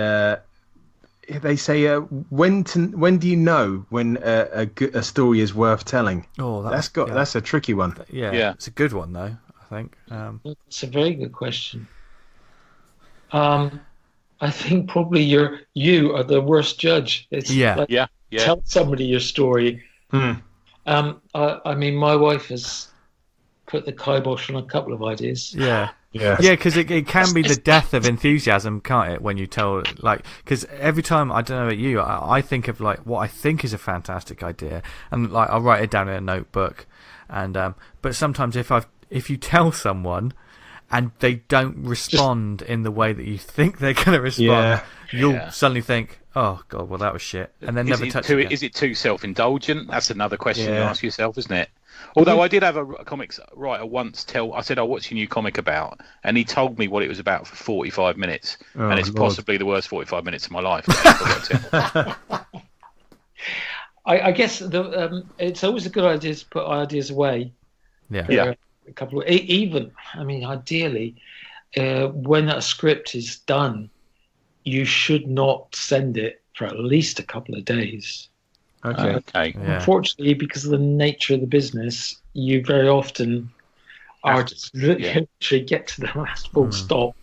they say, when do you know when a story is worth telling? Oh, that's a tricky one. Yeah, it's a good one though, I think. It's a very good question. I think probably you are the worst judge. It's tell somebody your story. I mean, my wife has put the kibosh on a couple of ideas. Yeah, because it can be the death of enthusiasm, can't it? When you tell, because every time, I don't know about you, I think of what I think is a fantastic idea, and I'll write it down in a notebook, and but sometimes if you tell someone and they don't respond in the way that you think they're going to respond, you'll suddenly think, "Oh God, well that was shit," and then never touch it again. Is it too self-indulgent? That's another question you ask yourself, isn't it? Although I did have a comics writer once I said, what's your new comic about? And he told me what it was about for 45 minutes. And it's possibly the worst 45 minutes of my life. I guess it's always a good idea to put ideas away. Yeah. A couple of, even, I mean, ideally, when a script is done, you should not send it for at least a couple of days. Okay. Yeah. Unfortunately, because of the nature of the business, you very often are just literally get to the last full stop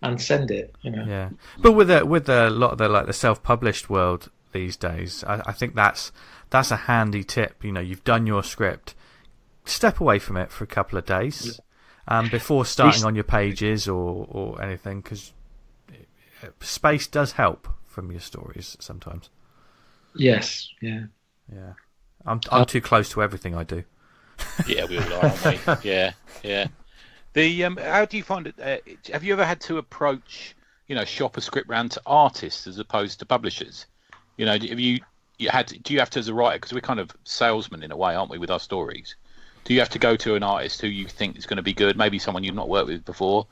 and send it. Yeah, but with a lot of the self-published world these days, I think that's a handy tip. You've done your script, step away from it for a couple of days before starting on your pages or anything, because space does help from your stories sometimes. Yes, yeah. I'm too close to everything I do. Yeah, we all are, aren't we? Yeah. How do you find it? Have you ever had to approach, shop a script round to artists as opposed to publishers? Do you have to, as a writer, because we're kind of salesmen in a way, aren't we, with our stories? Do you have to go to an artist who you think is going to be good, maybe someone you've not worked with before,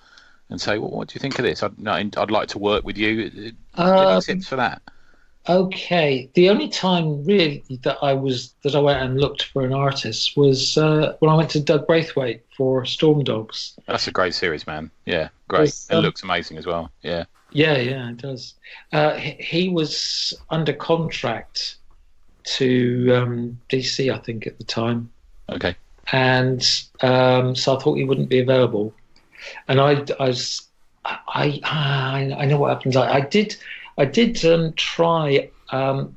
and say, well, what do you think of this? I'd like to work with you. Any tips for that? Okay, the only time really that I went and looked for an artist was when I went to Doug Braithwaite for Storm Dogs. That's a great series, man. Yeah, great. It looks amazing as well. Yeah, it does. He was under contract to DC, I think, at the time. Okay. And so I thought he wouldn't be available, and I know what happened. I did try an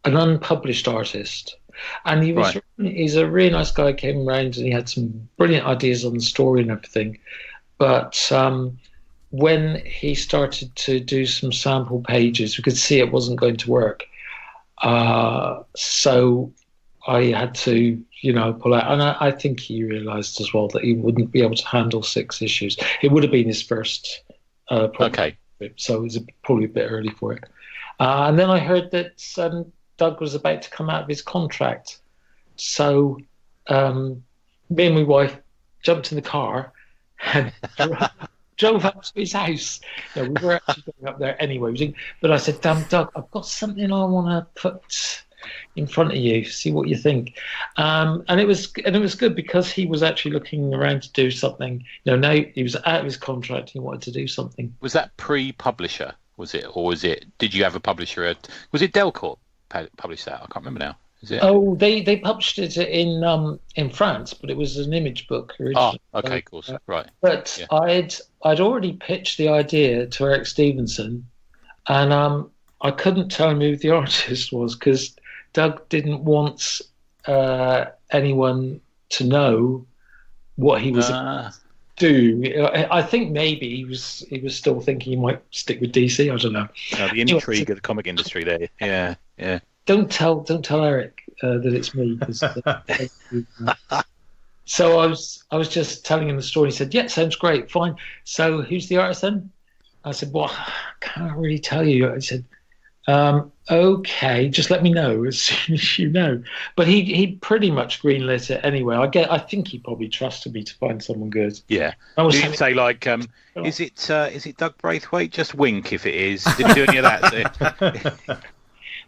unpublished artist, and he's a really nice guy. Came around and he had some brilliant ideas on the story and everything. But when he started to do some sample pages, we could see it wasn't going to work. So I had to, pull out. And I think he realised as well that he wouldn't be able to handle 6 issues. It would have been his first project. Okay. So it was probably a bit early for it. And then I heard that Doug was about to come out of his contract. So me and my wife jumped in the car and drove up to his house. We were actually going up there anyway. But I said, damn, Doug, I've got something I want to put in front of you, see what you think. And it was good because he was actually looking around to do something. Now he was out of his contract, he wanted to do something. Was that pre-publisher, was it? Or did you have a publisher? Was it Delcourt published that? I can't remember now. Is it? Oh, they published it in France, but it was an image book originally. Oh, okay, of course. Right. But yeah. I'd already pitched the idea to Eric Stevenson, and I couldn't tell him who the artist was because Doug didn't want anyone to know what he was do. I think maybe he was still thinking he might stick with DC. I don't know. The intrigue of the comic industry there. Yeah. Don't tell Eric that it's me. So I was just telling him the story. He said, "Yeah, sounds great, fine. So who's the artist then?" I said, well, I can't really tell you. I said, okay, just let me know as soon as you know. But he pretty much greenlit it anyway. I think he probably trusted me to find someone good. Yeah. I was Did he say like, is it Doug Braithwaite? Just wink if it is. Did he do any of that?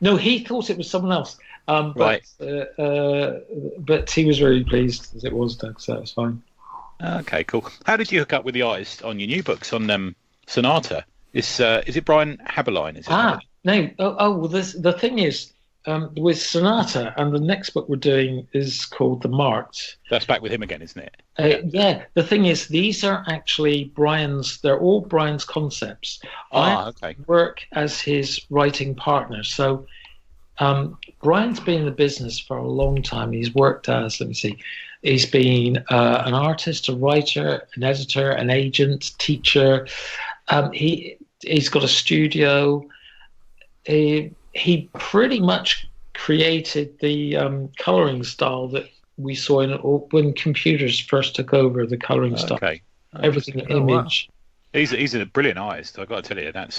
No, he thought it was someone else. Right. But he was really pleased as it was Doug, so it's fine. Okay, cool. How did you hook up with the artist on your new books on Sonata? Is it Brian Haberline? Is it? No. Well, the thing is, with Sonata, and the next book we're doing is called The Marked. That's back with him again, isn't it? Yeah. The thing is, these are actually Brian's. They're all Brian's concepts. Okay. Work as his writing partner. So, Brian's been in the business for a long time. He's worked as, let me see, he's been an artist, a writer, an editor, an agent, teacher. He's got a studio. He pretty much created the colouring style that we saw when computers first took over the colouring style. Okay. Everything image. Wow. He's a brilliant artist. I've got to tell you, that's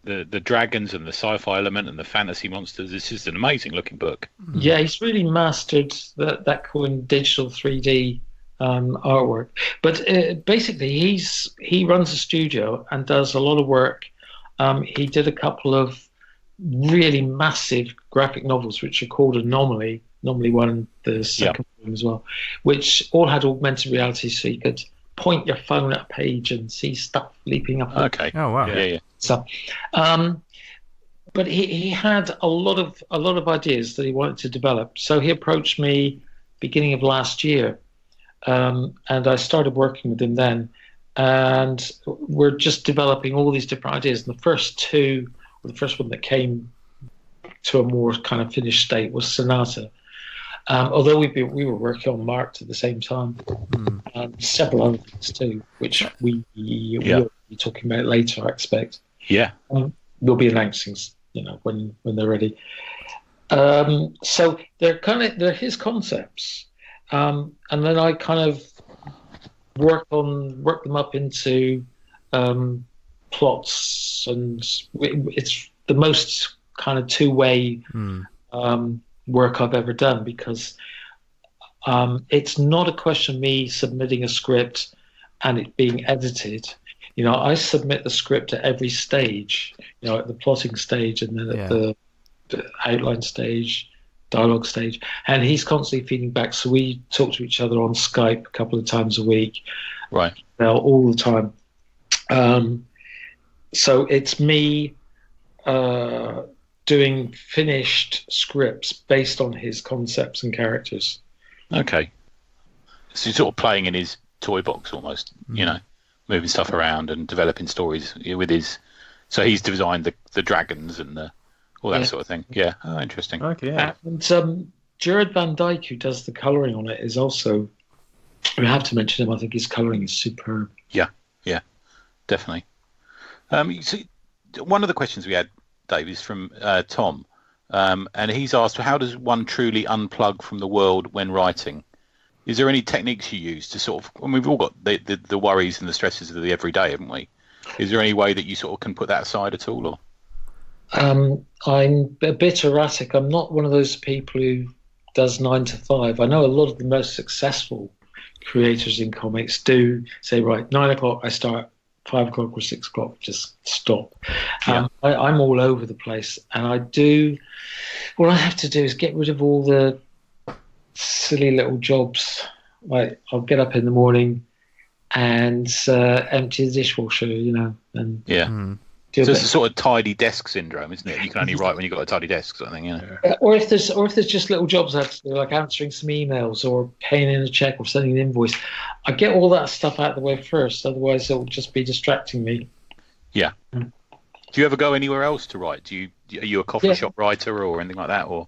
the dragons and the sci-fi element and the fantasy monsters. It's just an amazing looking book. Yeah, he's really mastered that kind of digital 3D artwork. But basically, he runs a studio and does a lot of work. He did a couple of really massive graphic novels, which are called Anomaly 1 and the second one as well, which all had augmented reality, so you could point your phone at a page and see stuff leaping up. Okay. Oh wow. Yeah. So, but he had a lot of ideas that he wanted to develop. So he approached me beginning of last year, and I started working with him then. And we're just developing all these different ideas. And the first one that came to a more kind of finished state was Sonata. Although we were working on Marked at the same time, and several other things too, which we will be talking about later, I expect. Yeah, we'll be announcing, when they're ready. So they're his concepts, and then I kind of work them up into plots, and it's the most kind of two-way work I've ever done, because it's not a question of me submitting a script and it being edited. I submit the script at every stage, at the plotting stage and then at the outline stage, dialogue stage, and he's constantly feeding back. So we talk to each other on Skype a couple of times a week, right? All the time. So it's me doing finished scripts based on his concepts and characters. Okay, so you're sort of playing in his toy box almost, moving stuff around and developing stories with his. So he's designed the dragons and all that sort of thing. Yeah, interesting. Okay, yeah. And Jared Van Dyke, who does the colouring on it, is also. We have to mention him. I think his colouring is superb. Yeah, definitely. So one of the questions we had, Dave, is from Tom, and he's asked, how does one truly unplug from the world when writing? Is there any techniques you use to sort of, and we've all got the worries and the stresses of the everyday, haven't we? Is there any way that you sort of can put that aside at all? Or I'm a bit erratic. I'm not one of those people who does 9 to 5. I know a lot of the most successful creators in comics do say, right, 9 o'clock I start, 5 o'clock or 6 o'clock just stop. I'm all over the place, and what I have to do is get rid of all the silly little jobs. Like, I'll get up in the morning and empty the dishwasher, and so it's a sort of tidy desk syndrome, isn't it? You can only write when you've got a tidy desk, sort of thing. Or if there's just little jobs I have to do, like answering some emails or paying in a check or sending an invoice, I get all that stuff out of the way first. Otherwise, it'll just be distracting me. Yeah. Do you ever go anywhere else to write? Are you a coffee shop writer or anything like that? Or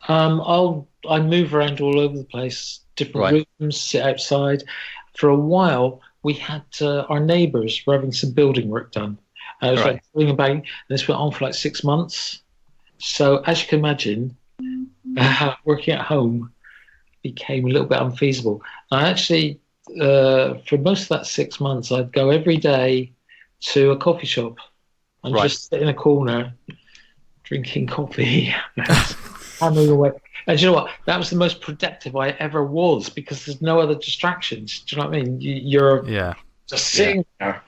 I move around all over the place, different rooms, sit outside. For a while, we had our neighbours were having some building work done. It was like ring and bang, and this went on for like 6 months. So as you can imagine, working at home became a little bit unfeasible. I actually, for most of that 6 months, I'd go every day to a coffee shop and Right. just sit in a corner drinking coffee, hammering away. And you know what? That was the most productive I ever was because there's no other distractions. Do you know what I mean? You're just sitting there.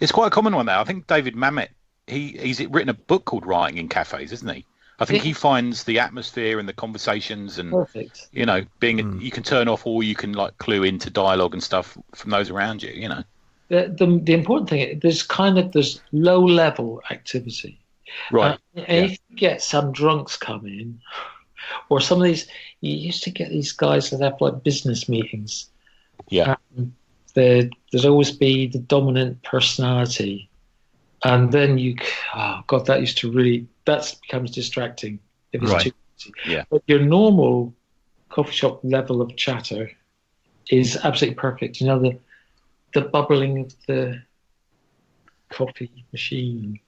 It's quite a common one there. I think David Mamet, he's written a book called Writing in Cafes, isn't he? I think he finds the atmosphere and the conversations and, perfect. you know, you can turn off or you can like clue into dialogue and stuff from those around you, you know. The important thing, there's low level activity. Right. And if you get some drunks come in, or some of these, you used to get these guys that have like business meetings. Yeah. There'd always be the dominant personality. And then that becomes distracting if it's too easy. Yeah. But your normal coffee shop level of chatter is absolutely perfect. You know, the bubbling of the coffee machine.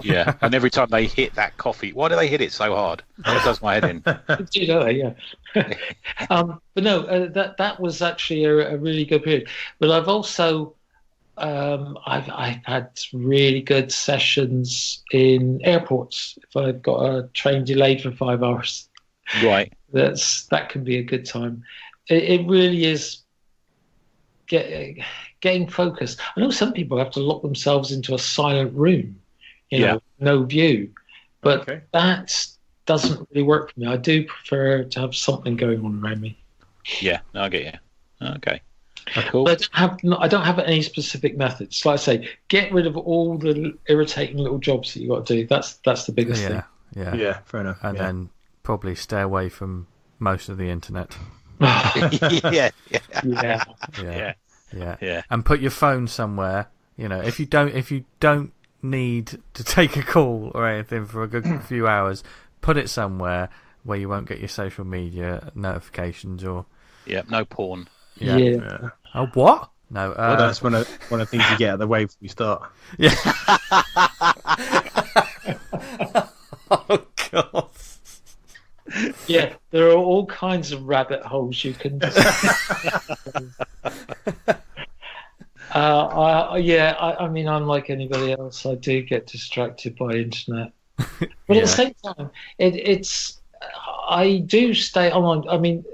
Yeah, and every time they hit that coffee, why do they hit it so hard? That does my head in. You know, yeah. But no, that was actually a really good period. But I've also I've had really good sessions in airports. If I've got a train delayed for 5 hours, Right. that can be a good time. It really is getting focused. I know some people have to lock themselves into a silent room. You know, no view, but that doesn't really work for me. I do prefer to have something going on around me. Yeah, no, I get you. Okay, cool. But I don't have any specific methods. Like I say, get rid of all the irritating little jobs that you got to do. That's the biggest thing. Yeah, fair enough. And then probably stay away from most of the internet. Yeah. And put your phone somewhere. You know, if you don't need to take a call or anything for a good few hours, put it somewhere where you won't get your social media notifications or no porn. Yeah. Oh, what? No. Well, that's one of the things you get out of the way before you start. Yeah. Oh God. Yeah, there are all kinds of rabbit holes you can. I mean, I'm like anybody else. I do get distracted by internet, but at the same time, I do stay on. I mean,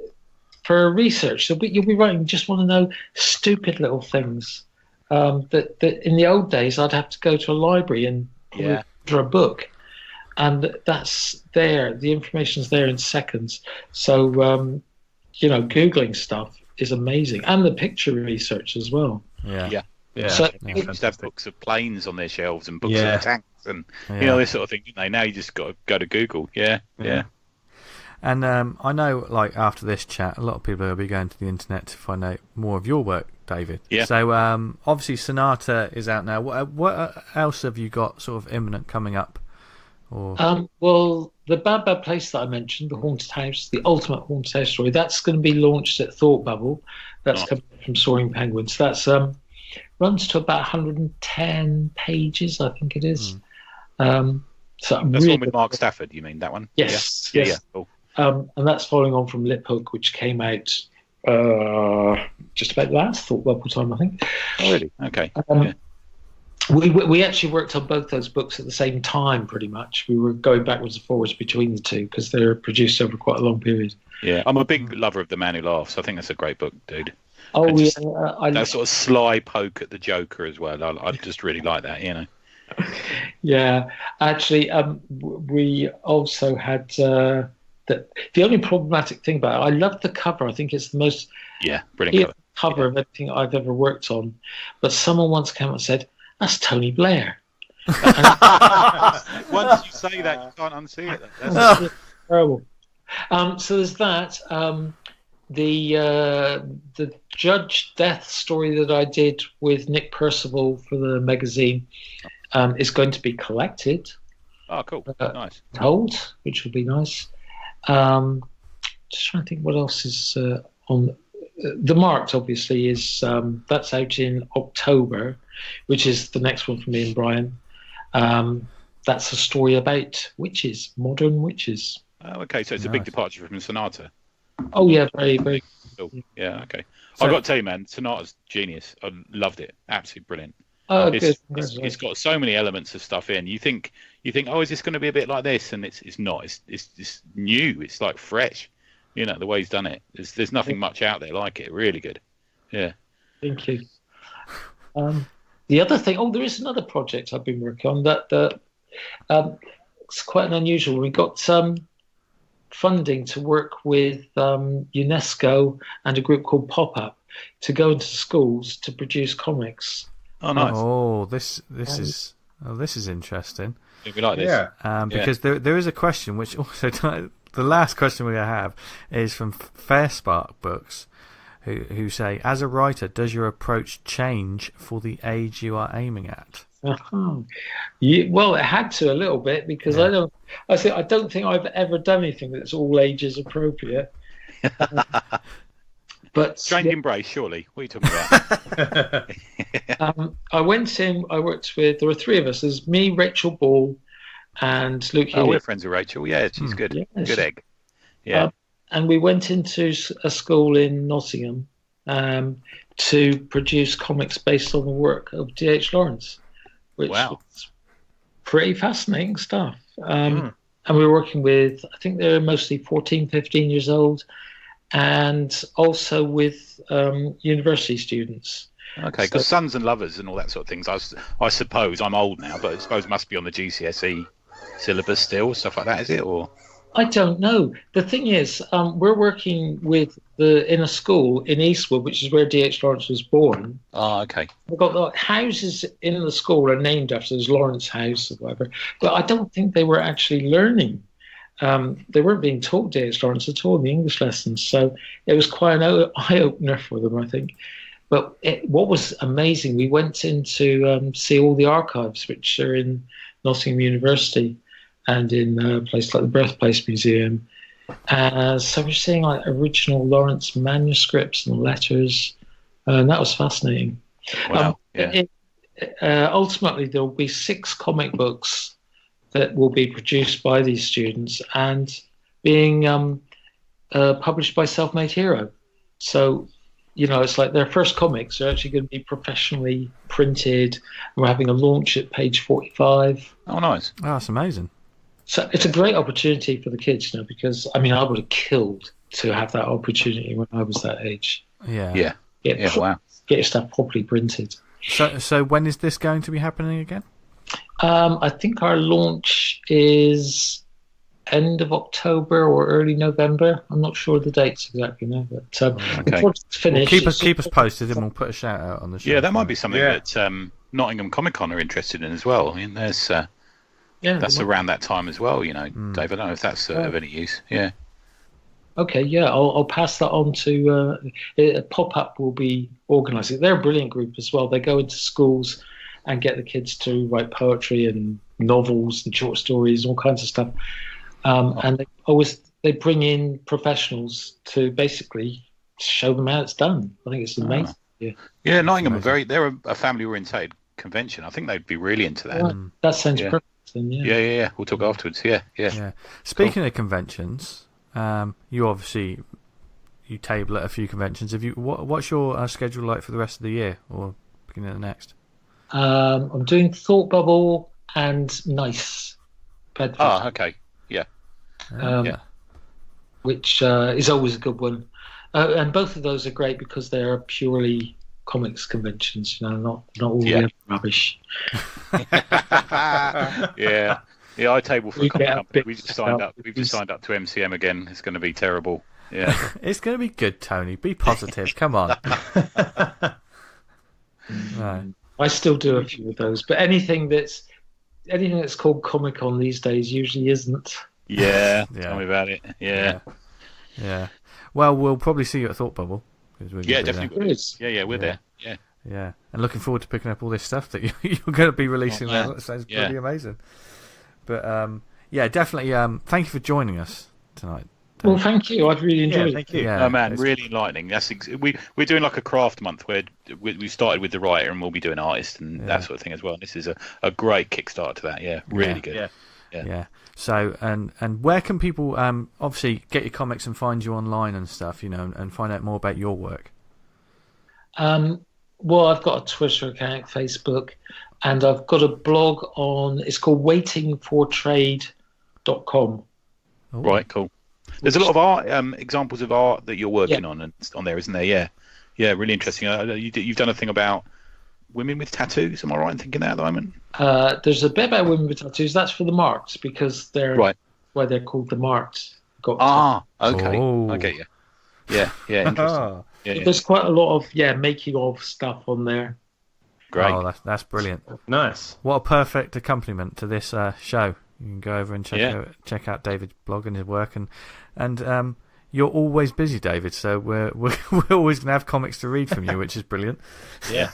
for research, you'll be writing. Just want to know stupid little things. That in the old days, I'd have to go to a library and order a book, and that's there. The information's there in seconds. So, Googling stuff is amazing, and the picture research as well. Yeah. So they used to have books of planes on their shelves and books of tanks and this sort of thing, didn't they? Now you just got to go to Google. Yeah. And I know, like, after this chat, a lot of people will be going to the internet to find out more of your work, David. Yeah. So, obviously, Sonata is out now. What else have you got sort of imminent coming up? Or well, the Bad Bad Place that I mentioned, the haunted house, the ultimate haunted house story, that's going to be launched at Thought Bubble. That's coming from Soaring Penguins. That's runs to about 110 pages, I think it is. So that's one with Mark Stafford. You mean that one? Yes. Yeah. Cool. And that's following on from Lip Hook, which came out just about last Thought Bubble time, I think. Oh, really? Okay. We actually worked on both those books at the same time, pretty much. We were going backwards and forwards between the two because they're produced over quite a long period. Yeah, I'm a big lover of The Man Who Laughs. I think that's a great book, dude. Oh, that sort of sly poke at the Joker as well. I just really like that, you know. Yeah, actually, we also had the only problematic thing about it, I love the cover. I think it's the most brilliant cover of anything I've ever worked on. But someone once came and said, "That's Tony Blair." Once you say that, you can't unsee it. That's terrible. So there's that. The Judge Death story that I did with Nick Percival for the magazine is going to be collected. Oh, cool. Nice. Told, which will be nice. Just trying to think what else is on. The Marked, obviously, is that's out in October, which is the next one for me and Brian. That's a story about witches, modern witches. Oh, okay. So it's a big departure from Sonata. Oh yeah, very, very. Cool. Yeah, okay. So- I've got to tell you, man, Sonata's genius. I loved it. Absolutely brilliant. Oh, good. It's got so many elements of stuff in. You think, oh, is this going to be a bit like this? And it's not. It's new. It's like fresh. You know, the way he's done it. There's nothing much out there like it. Really good. Yeah. Thank you. The other thing, there is another project I've been working on that it's quite an unusual. We got some funding to work with UNESCO and a group called Pop Up to go into schools to produce comics. Oh, nice. Oh, this is interesting. We like this. Yeah. Because there is a question which also the last question we're going to have is from Fairspark Books, who say, as a writer, does your approach change for the age you are aiming at? Well, it had to a little bit because I don't think I've ever done anything that's all ages appropriate. But Strange Embrace, surely. What are you talking about? I worked with, there were three of us. There's me, Rachel Ball, and Luke Healy. Oh, we're friends with Rachel. Yeah, she's good. Yeah, good egg. Yeah. And we went into a school in Nottingham to produce comics based on the work of D.H. Lawrence, which was pretty fascinating stuff. And we were working with, I think they were mostly 14, 15 years old, and also with university students. Okay, because Sons and Lovers and all that sort of things, I suppose, I'm old now, but I suppose must be on the GCSE syllabus still, stuff like that, is it? Or I don't know. The thing is, we're working with in a school in Eastwood, which is where D.H. Lawrence was born. Oh, okay. We've got the houses in the school are named after his Lawrence House or whatever, but I don't think they were actually learning. They weren't being taught D.H. Lawrence at all in the English lessons, so it was quite an eye-opener for them, I think. But what was amazing, we went in to see all the archives, which are in Nottingham University and in a place like the Birthplace Museum. So we're seeing like original Lawrence manuscripts and letters, and that was fascinating. Wow. Ultimately, there will be 6 comic books that will be produced by these students and being published by Self-Made Hero. So, it's like their first comics are actually going to be professionally printed. We're having a launch at page 45. Oh, nice. Oh, that's amazing. So it's a great opportunity for the kids, because, I would have killed to have that opportunity when I was that age. Yeah. Wow. Get your stuff properly printed. So when is this going to be happening again? I think our launch is end of October or early November. I'm not sure the dates exactly now, but before it's finished, Well, keep us posted, and we'll put a shout out on the show. Yeah, that might be something that Nottingham Comic Con are interested in as well. I mean, there's that's around that time as well. Dave. I don't know if that's of any use. Yeah. Okay, I'll pass that on to Pop Up will be organising. They're a brilliant group as well. They go into schools and get the kids to write poetry and novels and short stories, all kinds of stuff. And they bring in professionals to basically show them how it's done. I think it's amazing. Yeah, Nottingham they're a family orientated convention. I think they'd be really into that. Well, that sounds perfect. Then, yeah. We'll talk afterwards. Yeah. Speaking of conventions, you obviously table at a few conventions. What's your schedule like for the rest of the year or beginning of the next? I'm doing Thought Bubble and Nice. Bedford. Oh, okay. Yeah. Which is always a good one. And both of those are great because they're purely comics conventions, not all the other rubbish. Yeah, I table for a comic company. We've just signed up to MCM again. It's going to be terrible. Yeah, it's going to be good, Tony. Be positive. Come on. Right. I still do a few of those, but anything that's called Comic Con these days usually isn't. Yeah. Tell me about it. Yeah. Well, we'll probably see you at Thought Bubble. Definitely. Yeah, we're there. Yeah, and looking forward to picking up all this stuff that you're going to be releasing there. That sounds pretty amazing. But definitely. Thank you for joining us tonight. Well, thank you. I've really enjoyed it. Thank you. Yeah, really enlightening. We're doing like a craft month where we started with the writer and we'll be doing artist and that sort of thing as well. And this is a great kickstart to that. Yeah, really good. Yeah. Yeah. So, and where can people obviously get your comics and find you online and stuff, and find out more about your work? Well, I've got a Twitter account, Facebook, and I've got a blog it's called waitingfortrade.com. Ooh. Right, cool. There's a lot of art, examples of art that you're working on there, isn't there? Yeah. Yeah, really interesting. You've done a thing about women with tattoos. Am I right in thinking that at the moment? There's a bit about women with tattoos. That's for the marks, because they're why they're called the marks. Okay. Oh. I get you. Yeah, interesting. Yeah. There's quite a lot of making of stuff on there. Great. Oh, that's brilliant. Nice. What a perfect accompaniment to this show. You can go over and check out David's blog and his work, and you're always busy, David. So we're always going to have comics to read from you, which is brilliant. Yeah.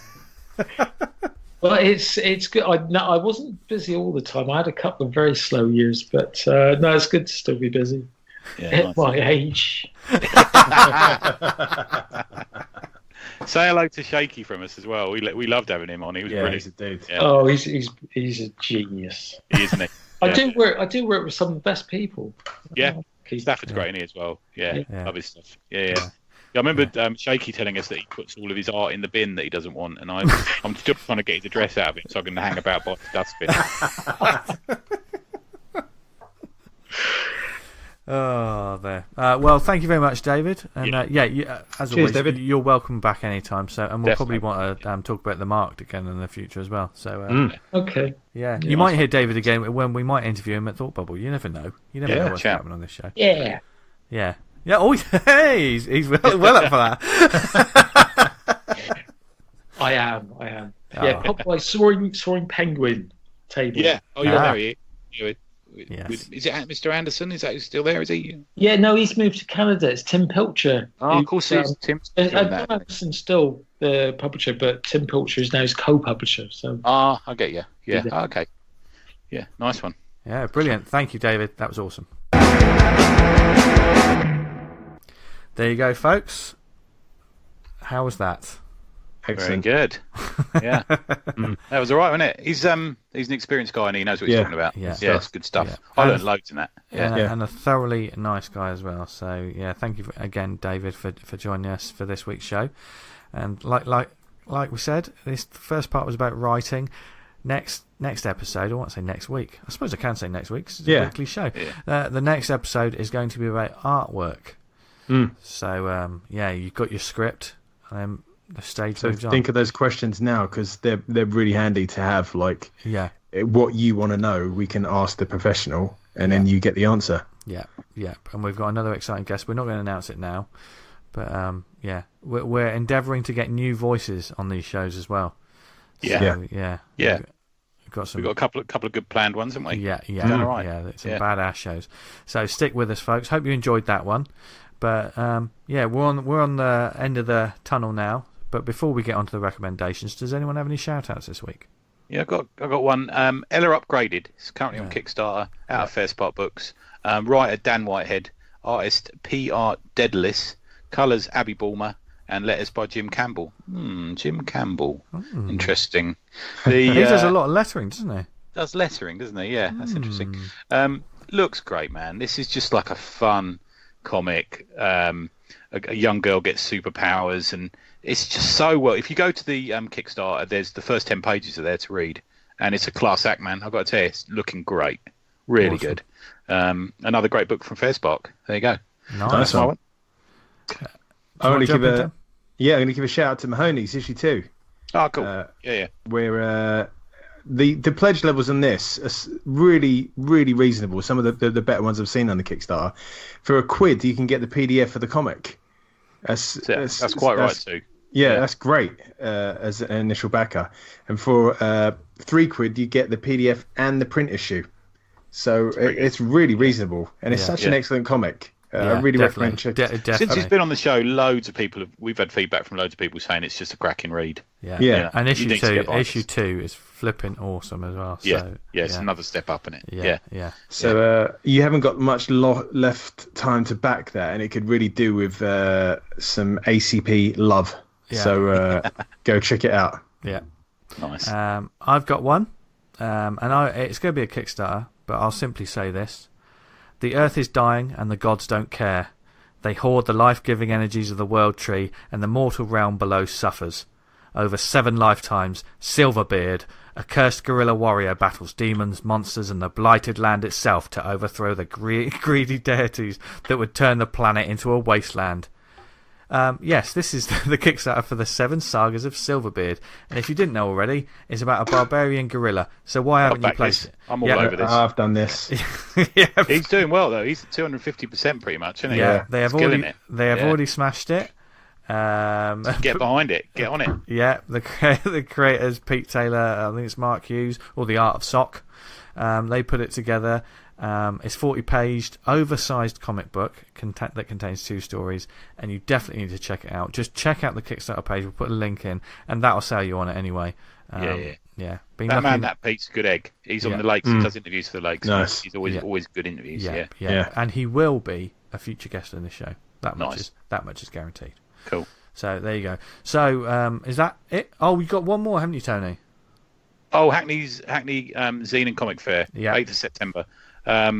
Well, it's good. I wasn't busy all the time. I had a couple of very slow years, but no, it's good to still be busy at my age. Say hello to Shaky from us as well. We loved having him on. He was brilliant. He's a dude. Yeah. Oh, he's a genius. He isn't he? I do work with some of the best people. Yeah. Stafford's great, isn't he, as well? Yeah. Love his stuff. Yeah. I remember Shaky telling us that he puts all of his art in the bin that he doesn't want, and I'm still trying to get his address out of it so I can hang about by the dustbin. Oh, there. Well, thank you very much, David. And as Cheers, always, David. You're welcome back anytime. So, and we'll Definitely. probably want to talk about the Marked again in the future as well. So, Okay. yeah, you might hear David again when we might interview him at Thought Bubble. You never know. You never know what's happening on this show. Yeah. Yeah. Oh, hey, he's well up for that. I am. Yeah, pop by soaring penguin table. Yeah. Oh, you're there. Yes. Is it Mr. Anderson? Is that still there? Is he? Yeah, no, he's moved to Canada. It's Tim Pilcher. Oh, of course, it's Tim. Anderson's still the publisher, but Tim Pilcher is now his co-publisher. So. I get you. Yeah. Okay. Yeah. Nice one. Yeah, brilliant. Thank you, David. That was awesome. There you go, folks. How was that? Excellent. Very good. Yeah. That was all right, wasn't it? He's an experienced guy and he knows what he's talking about. Yeah. It's good stuff. Yeah. I learned loads in that. And a thoroughly nice guy as well. So yeah, thank you again, David, for joining us for this week's show. And like we said, this first part was about writing. Next episode, I won't say next week. I suppose I can say next week because it's a weekly show. Yeah. The next episode is going to be about artwork. So you've got your script. The stage moves on. Think of those questions now because they're really handy to have. Like, what you want to know, we can ask the professional, and then you get the answer. Yeah. And we've got another exciting guest. We're not going to announce it now, but we're endeavouring to get new voices on these shows as well. Yeah. We've got a couple of good planned ones, haven't we? Yeah. All right. Yeah, some badass shows. So stick with us, folks. Hope you enjoyed that one. But we're on the end of the tunnel now. But before we get on to the recommendations, does anyone have any shout-outs this week? Yeah, I've got one. Ella Upgraded. It's currently on Kickstarter, out of Fair Spot Books. Writer Dan Whitehead, artist P.R. Daedalus, colours Abby Bulmer, and letters by Jim Campbell. Jim Campbell. Interesting. He does a lot of lettering, doesn't he? Does lettering, doesn't he? Yeah, that's interesting. Looks great, man. This is just like a fun comic. A young girl gets superpowers, and it's just so well. If you go to the Kickstarter, there's the first 10 pages are there to read, and it's a class act, man. I've got to tell you, it's looking great, really good. Another great book from Fairspark. There you go. Nice one. I'm going to give a shout out to Mahoney's issue 2. Oh, cool. Where the pledge levels on this are really, really reasonable. Some of the better ones I've seen on the Kickstarter. For £1, you can get the PDF of the comic. That's quite right too. Yeah, that's great as an initial backer. And for £3, you get the PDF and the print issue. So it's really reasonable, and it's such an excellent comic. I really recommend checking. Since he's been on the show, we've had feedback from loads of people saying it's just a cracking read. Yeah. And issue 2 is flipping awesome as well. So, it's another step up in it. Yeah. So you haven't got much left time to back that, and it could really do with some ACP love. Yeah. So go check it out. Yeah. Nice. I've got one, and it's going to be a Kickstarter, but I'll simply say this. The earth is dying and the gods don't care. They hoard the life-giving energies of the world tree, and the mortal realm below suffers. Over 7 lifetimes, Silverbeard, a cursed guerrilla warrior, battles demons, monsters, and the blighted land itself to overthrow the greedy deities that would turn the planet into a wasteland. Yes, this is the Kickstarter for the 7 Sagas of Silverbeard, and if you didn't know already, it's about a barbarian gorilla. So why haven't you played it? I'm all over this. I've done this. Yeah. He's doing well though. He's at 250% pretty much, isn't he? Yeah, they have already smashed it. Get behind it. Get on it. Yeah, the creators, Pete Taylor, I think it's Mark Hughes, or The Art of Sock. They put it together. It's 40-paged, oversized comic book that contains 2 stories, and you definitely need to check it out. Just check out the Kickstarter page. We'll put a link in, and that'll sell you on it anyway. Yeah. That Pete's a good egg. He's on the Lakes. He does interviews for the Lakes. Nice. He's always good interviews. Yeah. And he will be a future guest on this show. That much is guaranteed. Cool. So there you go. So is that it? Oh, you've got one more, haven't you, Tony? Oh, Hackney Zine and Comic Fair, 8th of September. I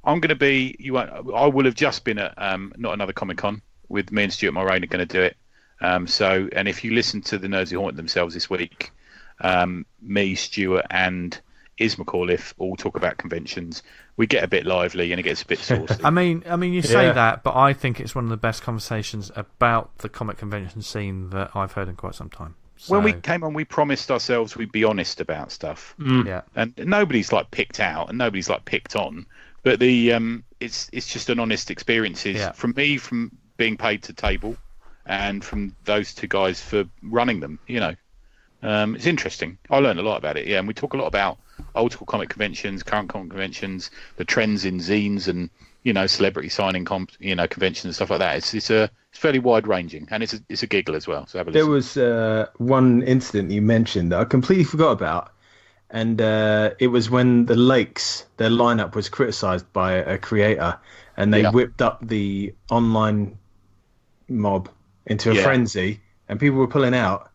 will have just been at Not Another Comic Con with me and Stuart Mulroney are going to do it. And if you listen to the Nerds Who Haunt Themselves this week, me, Stuart, and Is McAuliffe all talk about conventions. We get a bit lively and it gets a bit saucy. I mean, you say that, but I think it's one of the best conversations about the comic convention scene that I've heard in quite some time. So... When we came on, we promised ourselves we'd be honest about stuff. Yeah, and nobody's like picked out and nobody's like picked on, but it's just an honest experiences from me, from being paid to table, and from those 2 guys for running them. It's interesting. I learned a lot about it. Yeah, and we talk a lot about old school comic conventions, current comic conventions, the trends in zines, and celebrity signing conventions and stuff like that. It's fairly wide ranging, and it's a giggle as well. So have a listen. There was one incident you mentioned that I completely forgot about, and it was when the Lakes, their lineup was criticised by a creator, and they whipped up the online mob into a frenzy, and people were pulling out.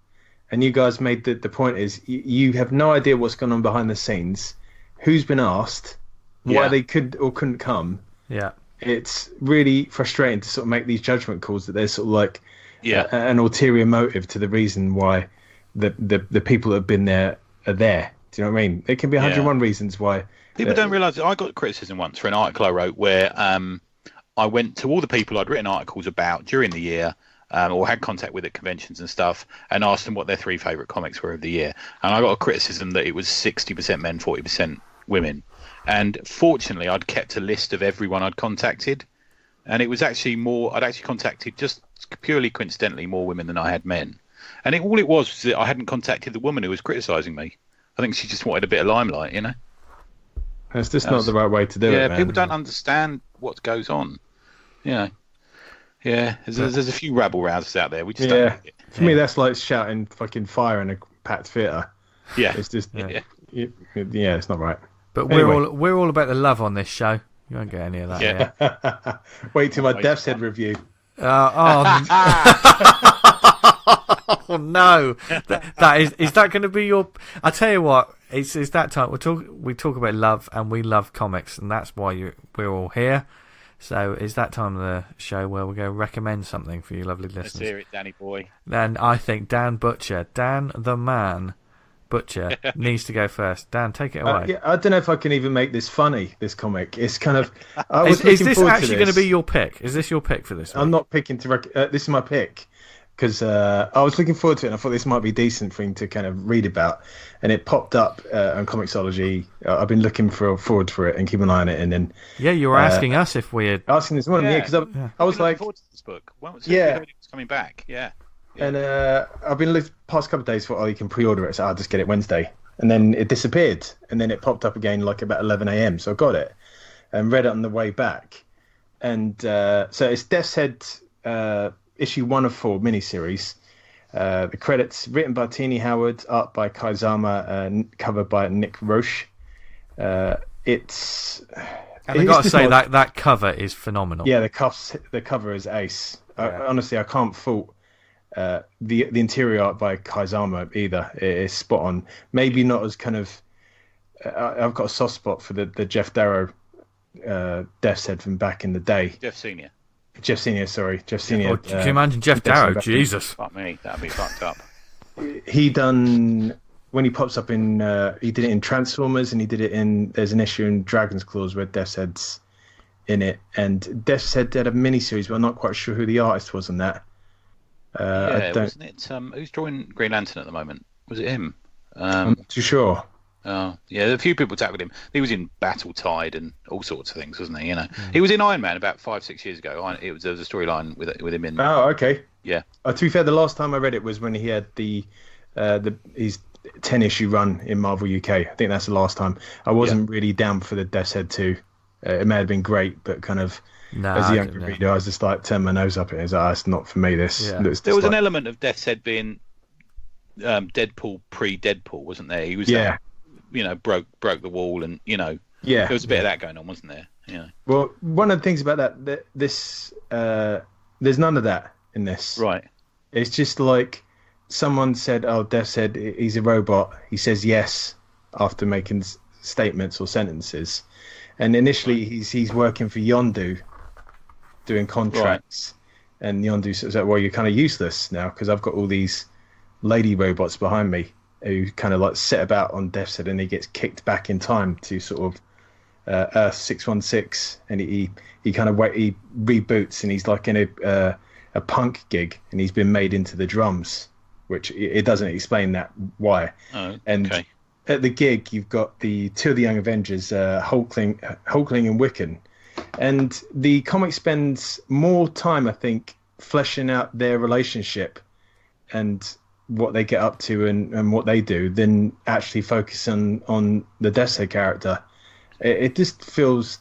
And you guys made the point is you have no idea what's going on behind the scenes, who's been asked, why they could or couldn't come. Yeah, it's really frustrating to sort of make these judgment calls that there's sort of like an ulterior motive to the reason why the people that have been there are there. Do you know what I mean? There can be 101 reasons why. People don't realise that I got criticism once for an article I wrote where I went to all the people I'd written articles about during the year. Or had contact with at conventions and stuff, and asked them what their 3 favourite comics were of the year. And I got a criticism that it was 60% men, 40% women. And fortunately, I'd kept a list of everyone I'd contacted, and it was actually more. I'd actually contacted, just purely coincidentally, more women than I had men. And all it was that I hadn't contacted the woman who was criticising me. I think she just wanted a bit of limelight, It's just not the right way to do it. Yeah, man. people don't understand what goes on. Yeah, there's a few rabble rousers out there. We just don't like it. For me, that's like shouting fucking fire in a packed theatre. Yeah, it's just it's not right. But we're all about the love on this show. You won't get any of that. Yeah. Wait till my Death's Head review. Oh no! That is that going to be your? I tell you what, it's that time. We talk about love, and we love comics, and that's why we're all here. So it's that time of the show where we're going to recommend something for you lovely listeners. Let's hear it, Danny boy. And I think Dan the man Butcher, needs to go first. Dan, take it away. I don't know if I can even make this funny, this comic. It's kind of... Is this actually going to be your pick? Is this your pick for this one? I'm not picking to... this is my pick. Because I was looking forward to it and I thought this might be decent for him to kind of read about. And it popped up on Comixology. I've been looking forward for it and keep an eye on it. And then you were asking us if we had... Asking this morning, because I was like... forward to this book. Well, so it was coming back, yeah. And I've been looking past couple of days for, you can pre-order it. So I'll just get it Wednesday. And then it disappeared. And then it popped up again like about 11 a.m. So I got it and read it on the way back. And so it's Death's Head... issue 1 of 4 miniseries. The credits written by Tini Howard, art by Kaizama, cover by Nick Roche. It's... And I've got to say that cover is phenomenal. Yeah, the cover is ace. Yeah. Honestly, I can't fault the interior art by Kaizama either. It is spot on. Maybe not as kind of I've got a soft spot for the Jeff Darrow Death's Head from back in the day. Jeff Senior. Jeff Senior, sorry, Jeff Senior. Can you imagine Jeff Darrow? Jesus, Fuck me, that'd be fucked up. He done when he pops up in. He did it in Transformers, and he did it in. There's an issue in Dragon's Claws where Death's Head's in it, and Death's Head did a miniseries, but I'm not quite sure who the artist was on that. Wasn't it? Who's drawing Green Lantern at the moment? Was it him? I'm not too sure. Oh, yeah, a few people tackled him. He was in Battle Tide and all sorts of things, wasn't he? He was in Iron Man about 5-6 years ago. There was a storyline with him in. Oh, okay. Yeah. To be fair, the last time I read it was when he had his 10-issue run in Marvel UK. I think that's the last time. I wasn't really down for the Death's Head 2. It may have been great, but kind of as a younger reader, I was just like, turn my nose up at it. It's not for me. This. Yeah. There was an element of Death's Head being Deadpool pre-Deadpool, wasn't there? He was broke the wall, and there was a bit of that going on, wasn't there? Yeah. Well, one of the things about that this there's none of that in this. Right. It's just like someone said, "Oh, Death's Head, he's a robot." He says yes after making statements or sentences, and initially he's working for Yondu, doing contracts, and Yondu says, "Well, you're kind of useless now because I've got all these lady robots behind me." Who kind of like set about on Death's Head, and he gets kicked back in time to sort of Earth 616, and he kind of he reboots, and he's like in a punk gig, and he's been made into the drums, which it doesn't explain that why. Oh, and okay. At the gig, you've got the two of the Young Avengers, Hulkling and Wiccan, and the comic spends more time, I think, fleshing out their relationship and what they get up to and what they do than actually focusing on the Death's Head character. It just feels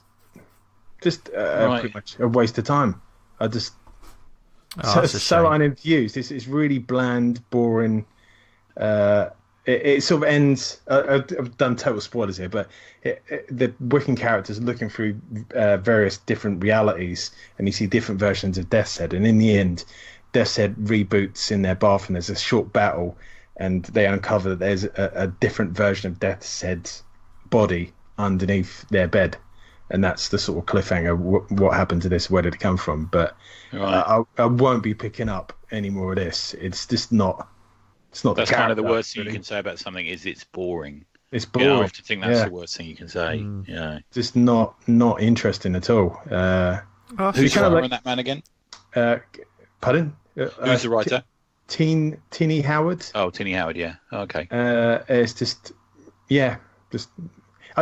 pretty much a waste of time. I just so uninfused. It's really bland, boring. It sort of ends. I've done total spoilers here, but the Wiccan characters are looking through various different realities, and you see different versions of Death's Head, and in the end, Death's Head reboots in their bathroom. There's a short battle, and they uncover that there's a different version of Death's Head's body underneath their bed, and that's the sort of cliffhanger. What happened to this? Where did it come from? But I won't be picking up any more of this. It's just not. It's not. That's the kind of the worst thing really. you can say about something is it's boring. It's boring. I often think that's the worst thing you can say. Yeah. Just not interesting at all. Who's writing that man again? Pardon? Who's the writer? Tini Howard. Oh, Tini Howard, yeah. Oh, okay. It's just I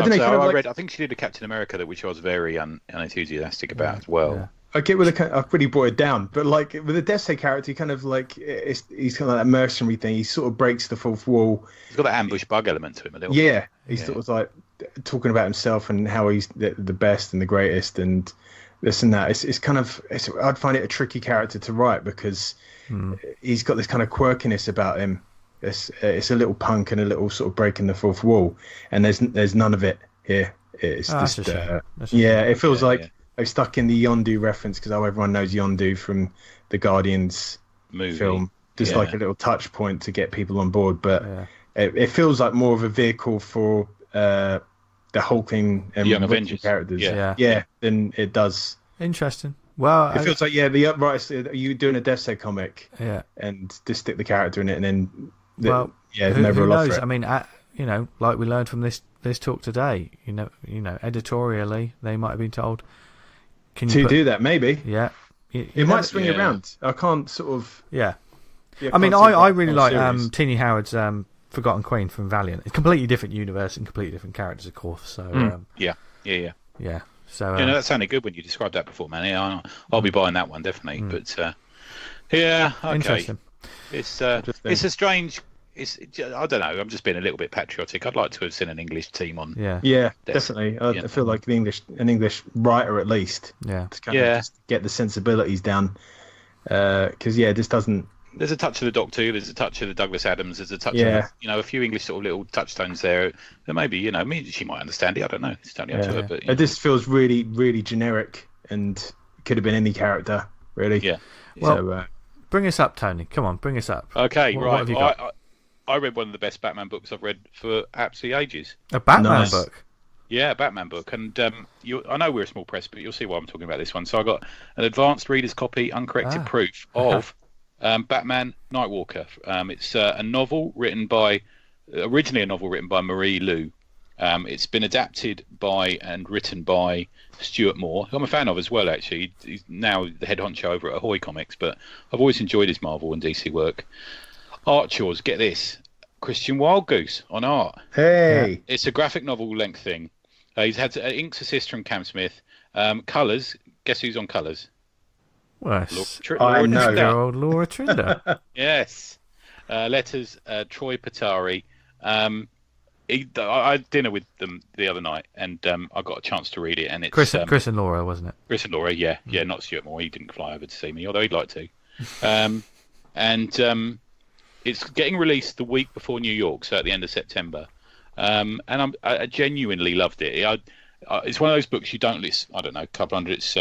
don't know. I think she did a Captain America, which I was very unenthusiastic about as well. Yeah. I get I've pretty brought it down, but like with the Death's Head character, he kind of like he's kind of like that mercenary thing. He sort of breaks the fourth wall. He's got that ambush bug element to him a little. Yeah, he's sort of like talking about himself and how he's the best and the greatest and this and that. It's kind of I'd find it a tricky character to write because he's got this kind of quirkiness about him. It's a little punk and a little sort of breaking the fourth wall, and there's none of it here. It's just it feels like they're stuck in the Yondu reference because everyone knows Yondu from the Guardians movie film, just like a little touch point to get people on board. But it feels like more of a vehicle for the Hulking and Young Avengers characters, than it does. Interesting. Well, it feels like the uprights. You doing a Death's Head comic, and just stick the character in it, and then who knows? I mean, like we learned from this talk today, editorially, they might have been told do that. Maybe, it might swing around. I can't sort of. I mean, I really like Tini Howard's Forgotten Queen from Valiant. It's a completely different universe and completely different characters, of course. So yeah. So that sounded good when you described that before, man. Yeah, I'll be buying that one definitely. But okay. Interesting. It's a strange. I don't know. I'm just being a little bit patriotic. I'd like to have seen an English team on. Yeah, definitely. I feel like an English writer at least. Yeah. To kind of just get the sensibilities down. Because it just doesn't. There's a touch of the Doctor Who. There's a touch of the Douglas Adams. There's a touch of a few English sort of little touchstones there. That maybe she might understand it. I don't know. It's totally up to her. But it just feels really, really generic and could have been any character really. Yeah. Well, bring us up, Tony. Come on, bring us up. Okay, What right. have you got? I read one of the best Batman books I've read for absolutely ages. A Batman Nice. book. Yeah, a Batman book. And I know we're a small press, but you'll see why I'm talking about this one. So I got an advanced reader's copy, uncorrected proof of Batman Nightwalker. It's a novel originally a novel written by Marie Lu. It's been adapted by and written by Stuart Moore, who I'm a fan of as well, actually. He's now the head honcho over at Ahoy Comics, but I've always enjoyed his Marvel and DC work. Art chores, get this. Christian Wildgoose on art. Hey. It's a graphic novel length thing. He's had inks assist from Cam Smith. Colours, guess who's on colours? Well, I know. your old Laura Trinder. Yes. Letters, Troy Patari. I had dinner with them the other night, and I got a chance to read it. And it's Chris and Laura, wasn't it? Chris and Laura, yeah, not Stuart Moore. He didn't fly over to see me, although he'd like to. It's getting released the week before New York, so at the end of September. And I genuinely loved it. It's one of those books you don't list. I don't know, a couple hundred. It's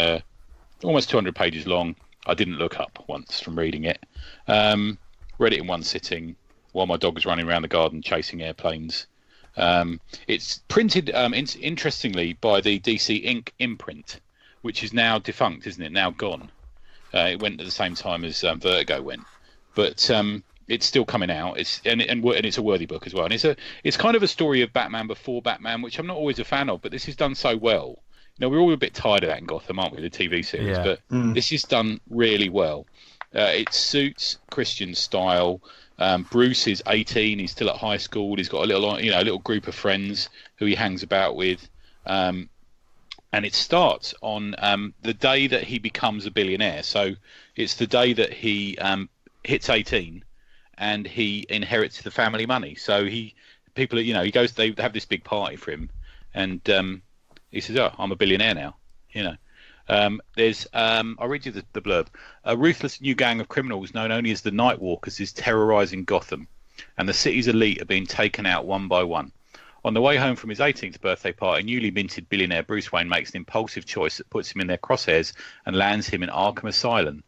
almost 200 pages long. I didn't look up once from reading it. Read it in one sitting while my dog was running around the garden chasing airplanes. It's printed, interestingly, by the DC Ink imprint, which is now defunct, isn't it? Now gone. It went at the same time as Vertigo went, but it's still coming out. It's a worthy book as well. And it's kind of a story of Batman before Batman, which I'm not always a fan of, but this is done so well. We're all a bit tired of that in Gotham, aren't we? The TV series, but this is done really well. It suits Christian's style. Bruce is 18. He's still at high school. He's got a little group of friends who he hangs about with. And it starts on the day that he becomes a billionaire. So it's the day that he hits 18 and he inherits the family money. So he goes. They have this big party for him, and he says, "Oh, I'm a billionaire now." There's I'll read you the blurb. A ruthless new gang of criminals known only as the Nightwalkers is terrorizing Gotham, and the city's elite are being taken out one by one. On the way home from his 18th birthday party, newly minted billionaire Bruce Wayne makes an impulsive choice that puts him in their crosshairs and lands him in Arkham Asylum,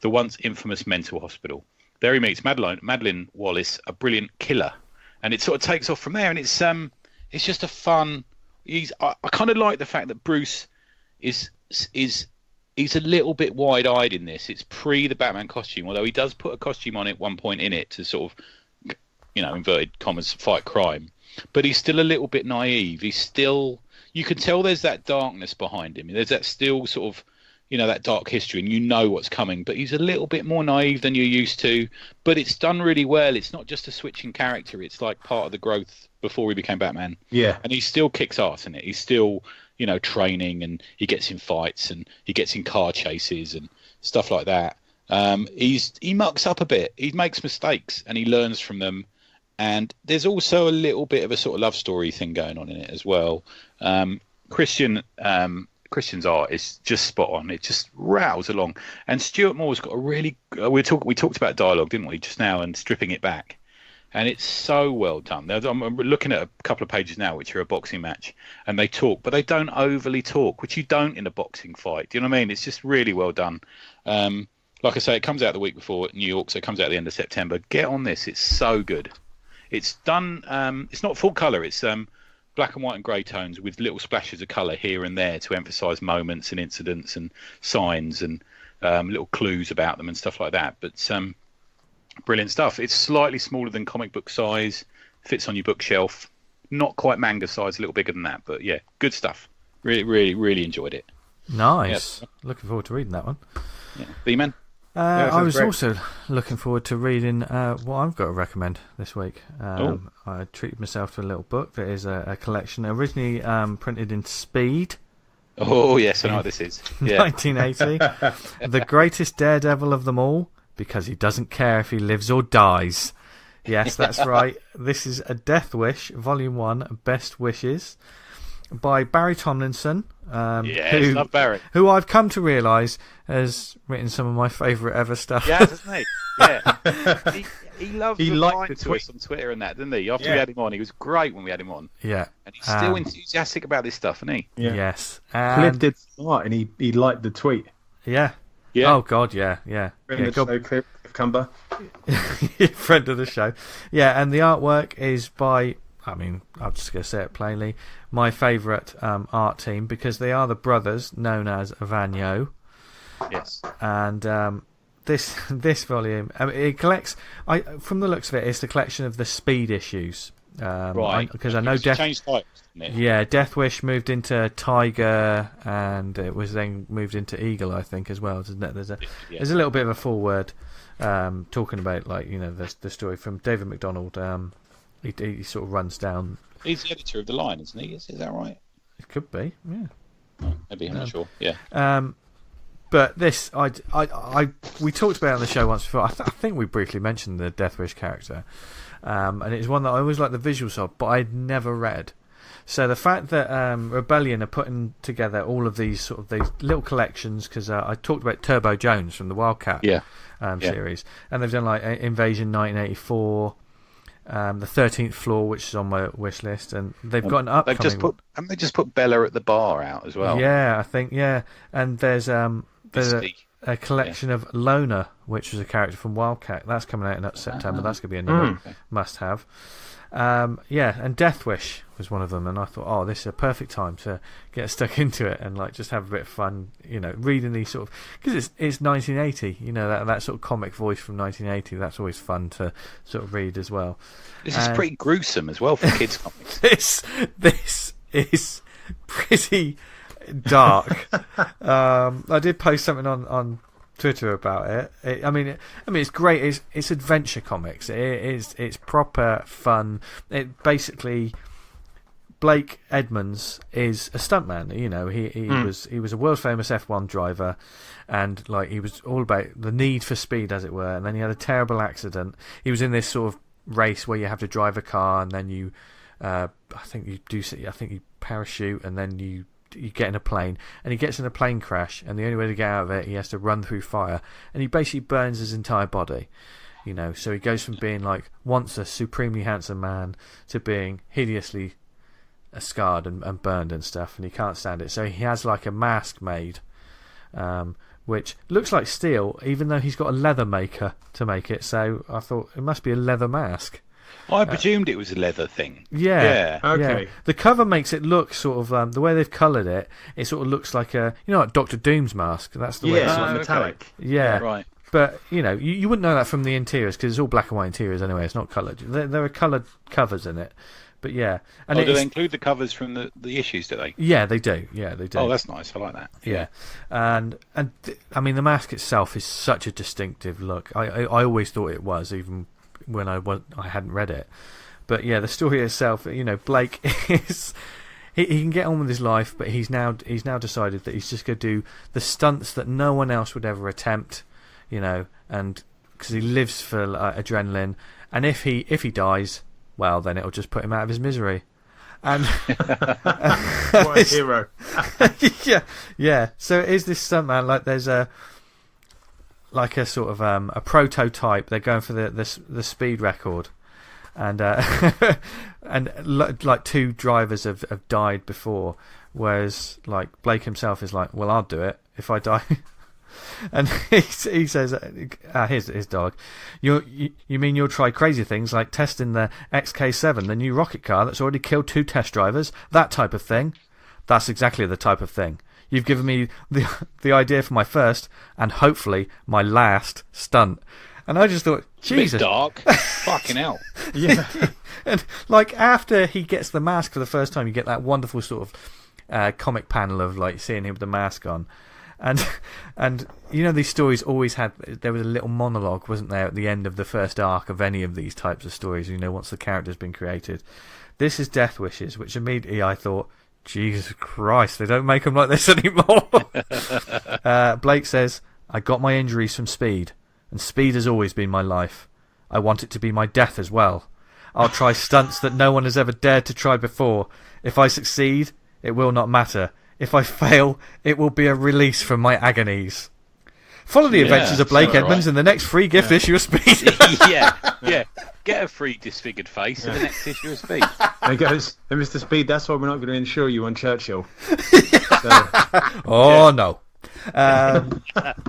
the once infamous mental hospital. There he meets Madeline Wallace, a brilliant killer, and it sort of takes off from there. And it's just a fun. I kind of like the fact that Bruce is a little bit wide-eyed in this. It's pre the Batman costume, although he does put a costume on at one point in it to sort of, inverted commas, fight crime. But he's still a little bit naive. You can tell there's that darkness behind him. There's that still sort of, that dark history, and you know what's coming. But he's a little bit more naive than you're used to. But it's done really well. It's not just a switching character. It's like part of the growth before he became Batman. Yeah. And he still kicks ass in it. He's still, training, and he gets in fights, and he gets in car chases and stuff like that. He mucks up a bit. He makes mistakes, and he learns from them. And there's also a little bit of a sort of love story thing going on in it as well. Christian's art is just spot on. It just rows along. And Stuart Moore's got a really... we talked about dialogue, didn't we, just now, and stripping it back. And it's so well done. I'm looking at a couple of pages now, which are a boxing match, and they talk, but they don't overly talk, which you don't in a boxing fight. Do you know what I mean? It's just really well done. Like I say, it comes out the week before New York, so it comes out at the end of September. Get on this. It's so good. It's done... it's not full colour. It's... black and white and grey tones with little splashes of colour here and there to emphasise moments and incidents and signs and little clues about them and stuff like that. But brilliant stuff. It's slightly smaller than comic book size, fits on your bookshelf. Not quite manga size, a little bigger than that. But yeah, good stuff. Really, really, really enjoyed it. Nice. Yeah. Looking forward to reading that one. Yeah. B-Man? I was also looking forward to reading what I've got to recommend this week. I treated myself to a little book that is a collection originally printed in Speed. Oh, yes, I know what this is. Yeah. 1980. The greatest daredevil of them all, because he doesn't care if he lives or dies. Yes, that's right. This is A Death Wish, Volume 1, Best Wishes, by Barry Tomlinson. Love Barry. Who I've come to realise has written some of my favourite ever stuff. Yeah, doesn't he? Yeah. He loved replying to us on Twitter and that, didn't he? After we had him on, he was great when we had him on. Yeah. And he's still enthusiastic about this stuff, isn't he? Yeah. Yes. Cliff did smart, and he liked the tweet. Yeah. Yeah. Oh God, yeah. Cliff Cumber. friend of the show. Yeah, and the artwork is by, I mean, I'm just going to say it plainly, my favourite art team, because they are the brothers known as Vanyo. Yes. And this volume, I mean, it collects, from the looks of it, it's the collection of the Speed issues. Right. Because I know changed types, didn't it? Yeah, Death Wish moved into Tiger, and it was then moved into Eagle, I think, as well. Isn't it? There's a little bit of a foreword talking about, like, you know, the story from David McDonald. He sort of runs down. He's the editor of the line, isn't he? Is that right? It could be, yeah. Oh, maybe, I'm not sure. Yeah. But this, we talked about it on the show once before. I think we briefly mentioned the Death Wish character. And it's one that I always like the visuals of, but I'd never read. So the fact that Rebellion are putting together all of these little collections, because I talked about Turbo Jones from the Wildcat series, and they've done like Invasion 1984, the 13th Floor, which is on my wish list, and they've got an upcoming. They just put Bella at the Bar out as well. Yeah, I think and there's a collection of Loner, which was a character from Wildcat. That's coming out in September. That's going to be another must-have. And Death Wish was one of them, and I thought, oh, this is a perfect time to get stuck into it and like just have a bit of fun, you know, reading these sort of, because it's 1980, you know, that sort of comic voice from 1980. That's always fun to sort of read as well. This is pretty gruesome as well for kids comics. This is pretty dark. I did post something on Twitter about it. I mean, it's great. It's adventure comics. It's proper fun. It basically, Blake Edmonds is a stuntman. You know, he was a world famous F1 driver, and like he was all about the need for speed, as it were. And then he had a terrible accident. He was in this sort of race where you have to drive a car, and then you, I think you parachute, and then you get in a plane, and he gets in a plane crash, and the only way to get out of it, he has to run through fire, and he basically burns his entire body, you know. So he goes from being like once a supremely handsome man to being hideously scarred and burned and stuff, and he can't stand it. So he has like a mask made, which looks like steel, even though he's got a leather maker to make it. So I thought it must be a leather mask. I presumed it was a leather thing. Yeah. Okay. Yeah. The cover makes it look sort of the way they've coloured it. It sort of looks like like Doctor Doom's mask. That's the way it's like metallic. Yeah. Right. But you know, you wouldn't know that from the interiors because it's all black and white interiors anyway. It's not coloured. There are coloured covers in it. But yeah. And do they include the covers from the issues? Do they? Yeah, they do. Yeah, they do. Oh, that's nice. I like that. Yeah. And I mean, the mask itself is such a distinctive look. I always thought it was, even when I hadn't read it. But yeah, the story itself, you know, Blake is he can get on with his life, but he's now decided that he's just going to do the stunts that no one else would ever attempt, you know, and because he lives for adrenaline, and if he dies, well, then it'll just put him out of his misery. And what a hero. yeah. So it is this stuntman, like there's a sort of a prototype. They're going for the speed record, and like two drivers have died before, whereas like Blake himself is like, well, I'll do it if I die. And he says, here's his dog. You mean you'll try crazy things like testing the XK7, the new rocket car that's already killed 2 test drivers? That type of thing? That's exactly the type of thing. You've given me the idea for my first and hopefully my last stunt. And I just thought, Jesus. Bit dark. Fucking hell. Yeah. And like after he gets the mask for the first time, you get that wonderful sort of comic panel of like seeing him with the mask on. And you know, these stories always there was a little monologue, wasn't there, at the end of the first arc of any of these types of stories, you know, once the character's been created. This is Death Wishes, which immediately I thought, Jesus Christ, they don't make them like this anymore. Blake says, I got my injuries from speed, and speed has always been my life. I want it to be my death as well. I'll try stunts that no one has ever dared to try before. If I succeed, it will not matter. If I fail, it will be a release from my agonies. Follow the adventures of Blake Edmonds in the next free gift issue of Speed. yeah. Get a free disfigured face in the next issue of Speed. There goes, and Mr. Speed, that's why we're not going to insure you on Churchill. No. I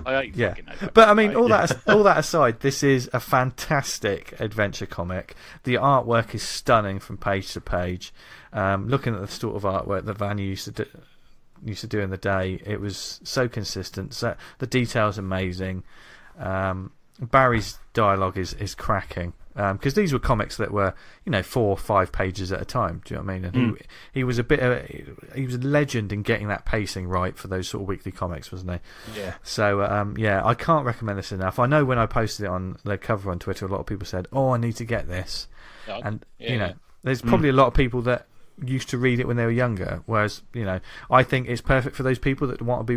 hate Yeah, fucking know. but I mean, all that aside, this is a fantastic adventure comic. The artwork is stunning from page to page. Looking at the sort of artwork that Van used to do in the day, it was so consistent. So the detail's amazing. Barry's dialogue is cracking. Because these were comics that were, 4 or 5 pages at a time. Do you know what I mean? And he was he was a legend in getting that pacing right for those sort of weekly comics, wasn't he? Yeah. So I can't recommend this enough. I know when I posted it on the cover on Twitter, a lot of people said, "Oh, I need to get this," and there's probably a lot of people that used to read it when they were younger. Whereas, I think it's perfect for those people that want to be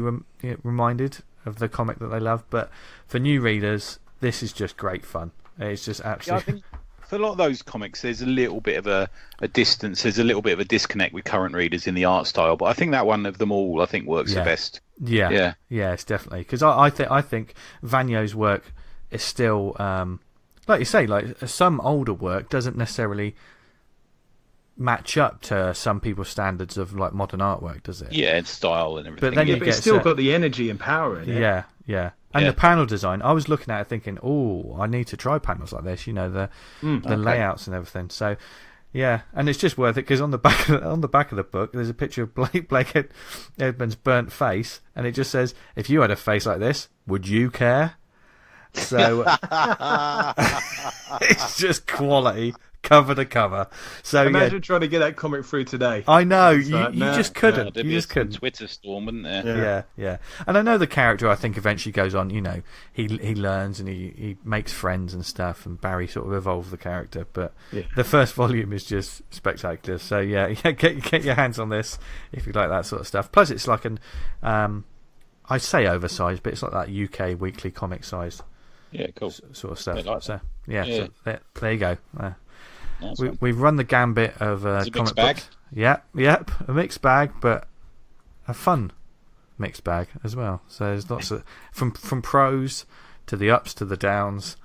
reminded of the comic that they love. But for new readers, this is just great fun. It's just absolutely. I think for a lot of those comics, there's a little bit of a distance. There's a little bit of a disconnect with current readers in the art style. But I think that one of them all, works the best. Yeah, it's definitely because I think Vanyo's work is still, like you say, like some older work doesn't necessarily match up to some people's standards of like modern artwork, does it? Yeah, and style and everything. But then it's still got the energy and power in it. Yeah. And the panel design, I was looking at it thinking, oh, I need to try panels like this, the layouts and everything. So, yeah, and it's just worth it because on the back of the book, there's a picture of Blake Edmonds' burnt face, and it just says, "If you had a face like this, would you care?" So it's just quality. Cover to cover. So imagine trying to get that comic through today. I know you just couldn't. There'd you be just couldn't. Twitter storm, wouldn't there? Yeah. And I know the character. I think eventually goes on. He learns and he makes friends and stuff. And Barry sort of evolves the character. But the first volume is just spectacular. So get your hands on this if you like that sort of stuff. Plus, it's like I say oversized, but it's like that UK weekly comic size. Yeah, cool. Sort of stuff. Like so So there you go. Nice We've run the gambit of comic comic bag. books. Yep, a mixed bag, but a fun mixed bag as well. So there's lots of from pros to the ups to the downs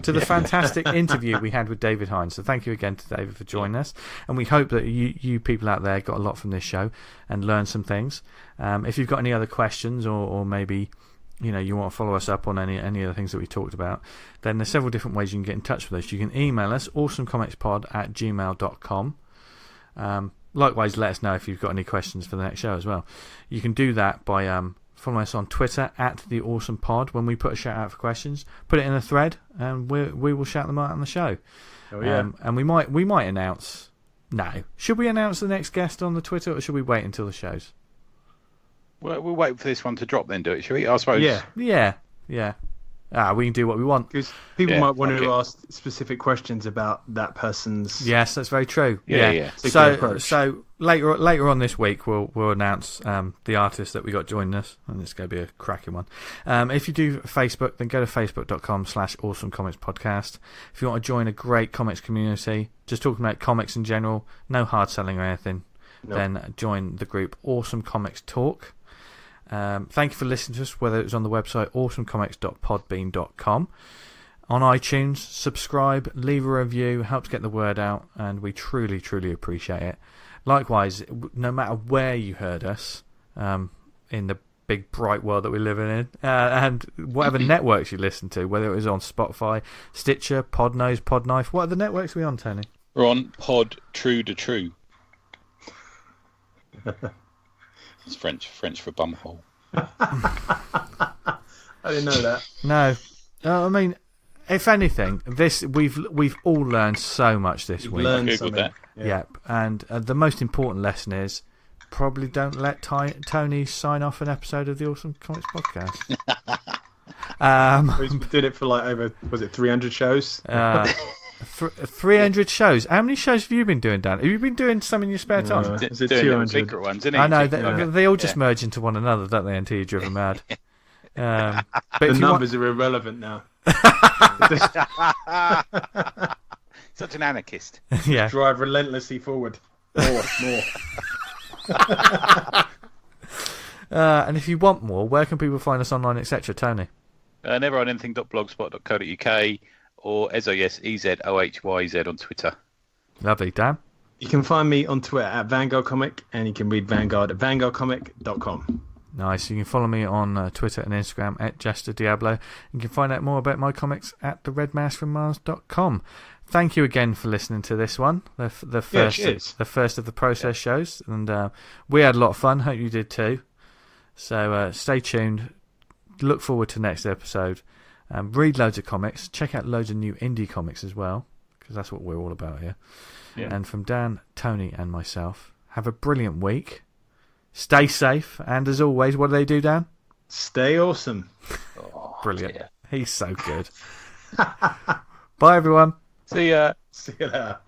to the fantastic interview we had with David Hine. So thank you again to David for joining us, and we hope that you people out there got a lot from this show and learned some things. If you've got any other questions or maybe you want to follow us up on any of the things that we talked about, then there's several different ways you can get in touch with us. You can email us, awesomecomicspod@gmail.com. Likewise, let us know if you've got any questions for the next show as well. You can do that by following us on Twitter @TheAwesomePod. When we put a shout out for questions, put it in a thread, and we will shout them out on the show. Oh yeah. And we might announce. No, should we announce the next guest on the Twitter, or should we wait until the shows? We'll wait for this one to drop, then do it, shall we? I suppose. Yeah. We can do what we want. Because people might want to ask specific questions about that person's. Yes, that's very true. Yeah. So later on this week, we'll announce the artist that we got joining us, and it's going to be a cracking one. If you do Facebook, then go to facebook.com/awesomecomicspodcast. If you want to join a great comics community, just talking about comics in general, no hard selling or anything, then join the group Awesome Comics Talk. Thank you for listening to us, whether it was on the website awesomecomics.podbean.com, on iTunes. Subscribe, leave a review, helps get the word out, and we truly appreciate it. Likewise, no matter where you heard us in the big bright world that we live in, and whatever networks you listen to, whether it was on Spotify, Stitcher, Podnose, Podknife, what other networks are we on, Tony? We're on Pod True to True. It's French for bumhole. I didn't know that. No, I mean, if anything, we've all learned so much this week. Learned something. Yep, and the most important lesson is probably don't let Tony sign off an episode of the Awesome Comics Podcast. We did it for over 300 shows? 300 shows. How many shows have you been doing, Dan? Have you been doing some in your spare time? Is it 200? Secret ones, isn't it? I know. They all just merge into one another, don't they, until you're driven mad. But the numbers are irrelevant now. Such an anarchist. Yeah. Drive relentlessly forward. More. And if you want more, where can people find us online, etc., Tony? Neveronanything.blogspot.co.uk or EZOHYZ on Twitter. Lovely, Dan. You can find me on Twitter @VanguardComic, and you can read Vanguard at vanguardcomic.com. Nice. You can follow me on Twitter and Instagram at Jester Diablo. You can find out more about my comics at theredmousefrommars.com. Thank you again for listening to this one, the first of the process shows, and we had a lot of fun. Hope you did too. So stay tuned. Look forward to next episode. Read loads of comics. Check out loads of new indie comics as well, because that's what we're all about here. Yeah. And from Dan, Tony, and myself, have a brilliant week. Stay safe, and as always, what do they do, Dan? Stay awesome. Brilliant. Dear. He's so good. Bye, everyone. See ya. See you later.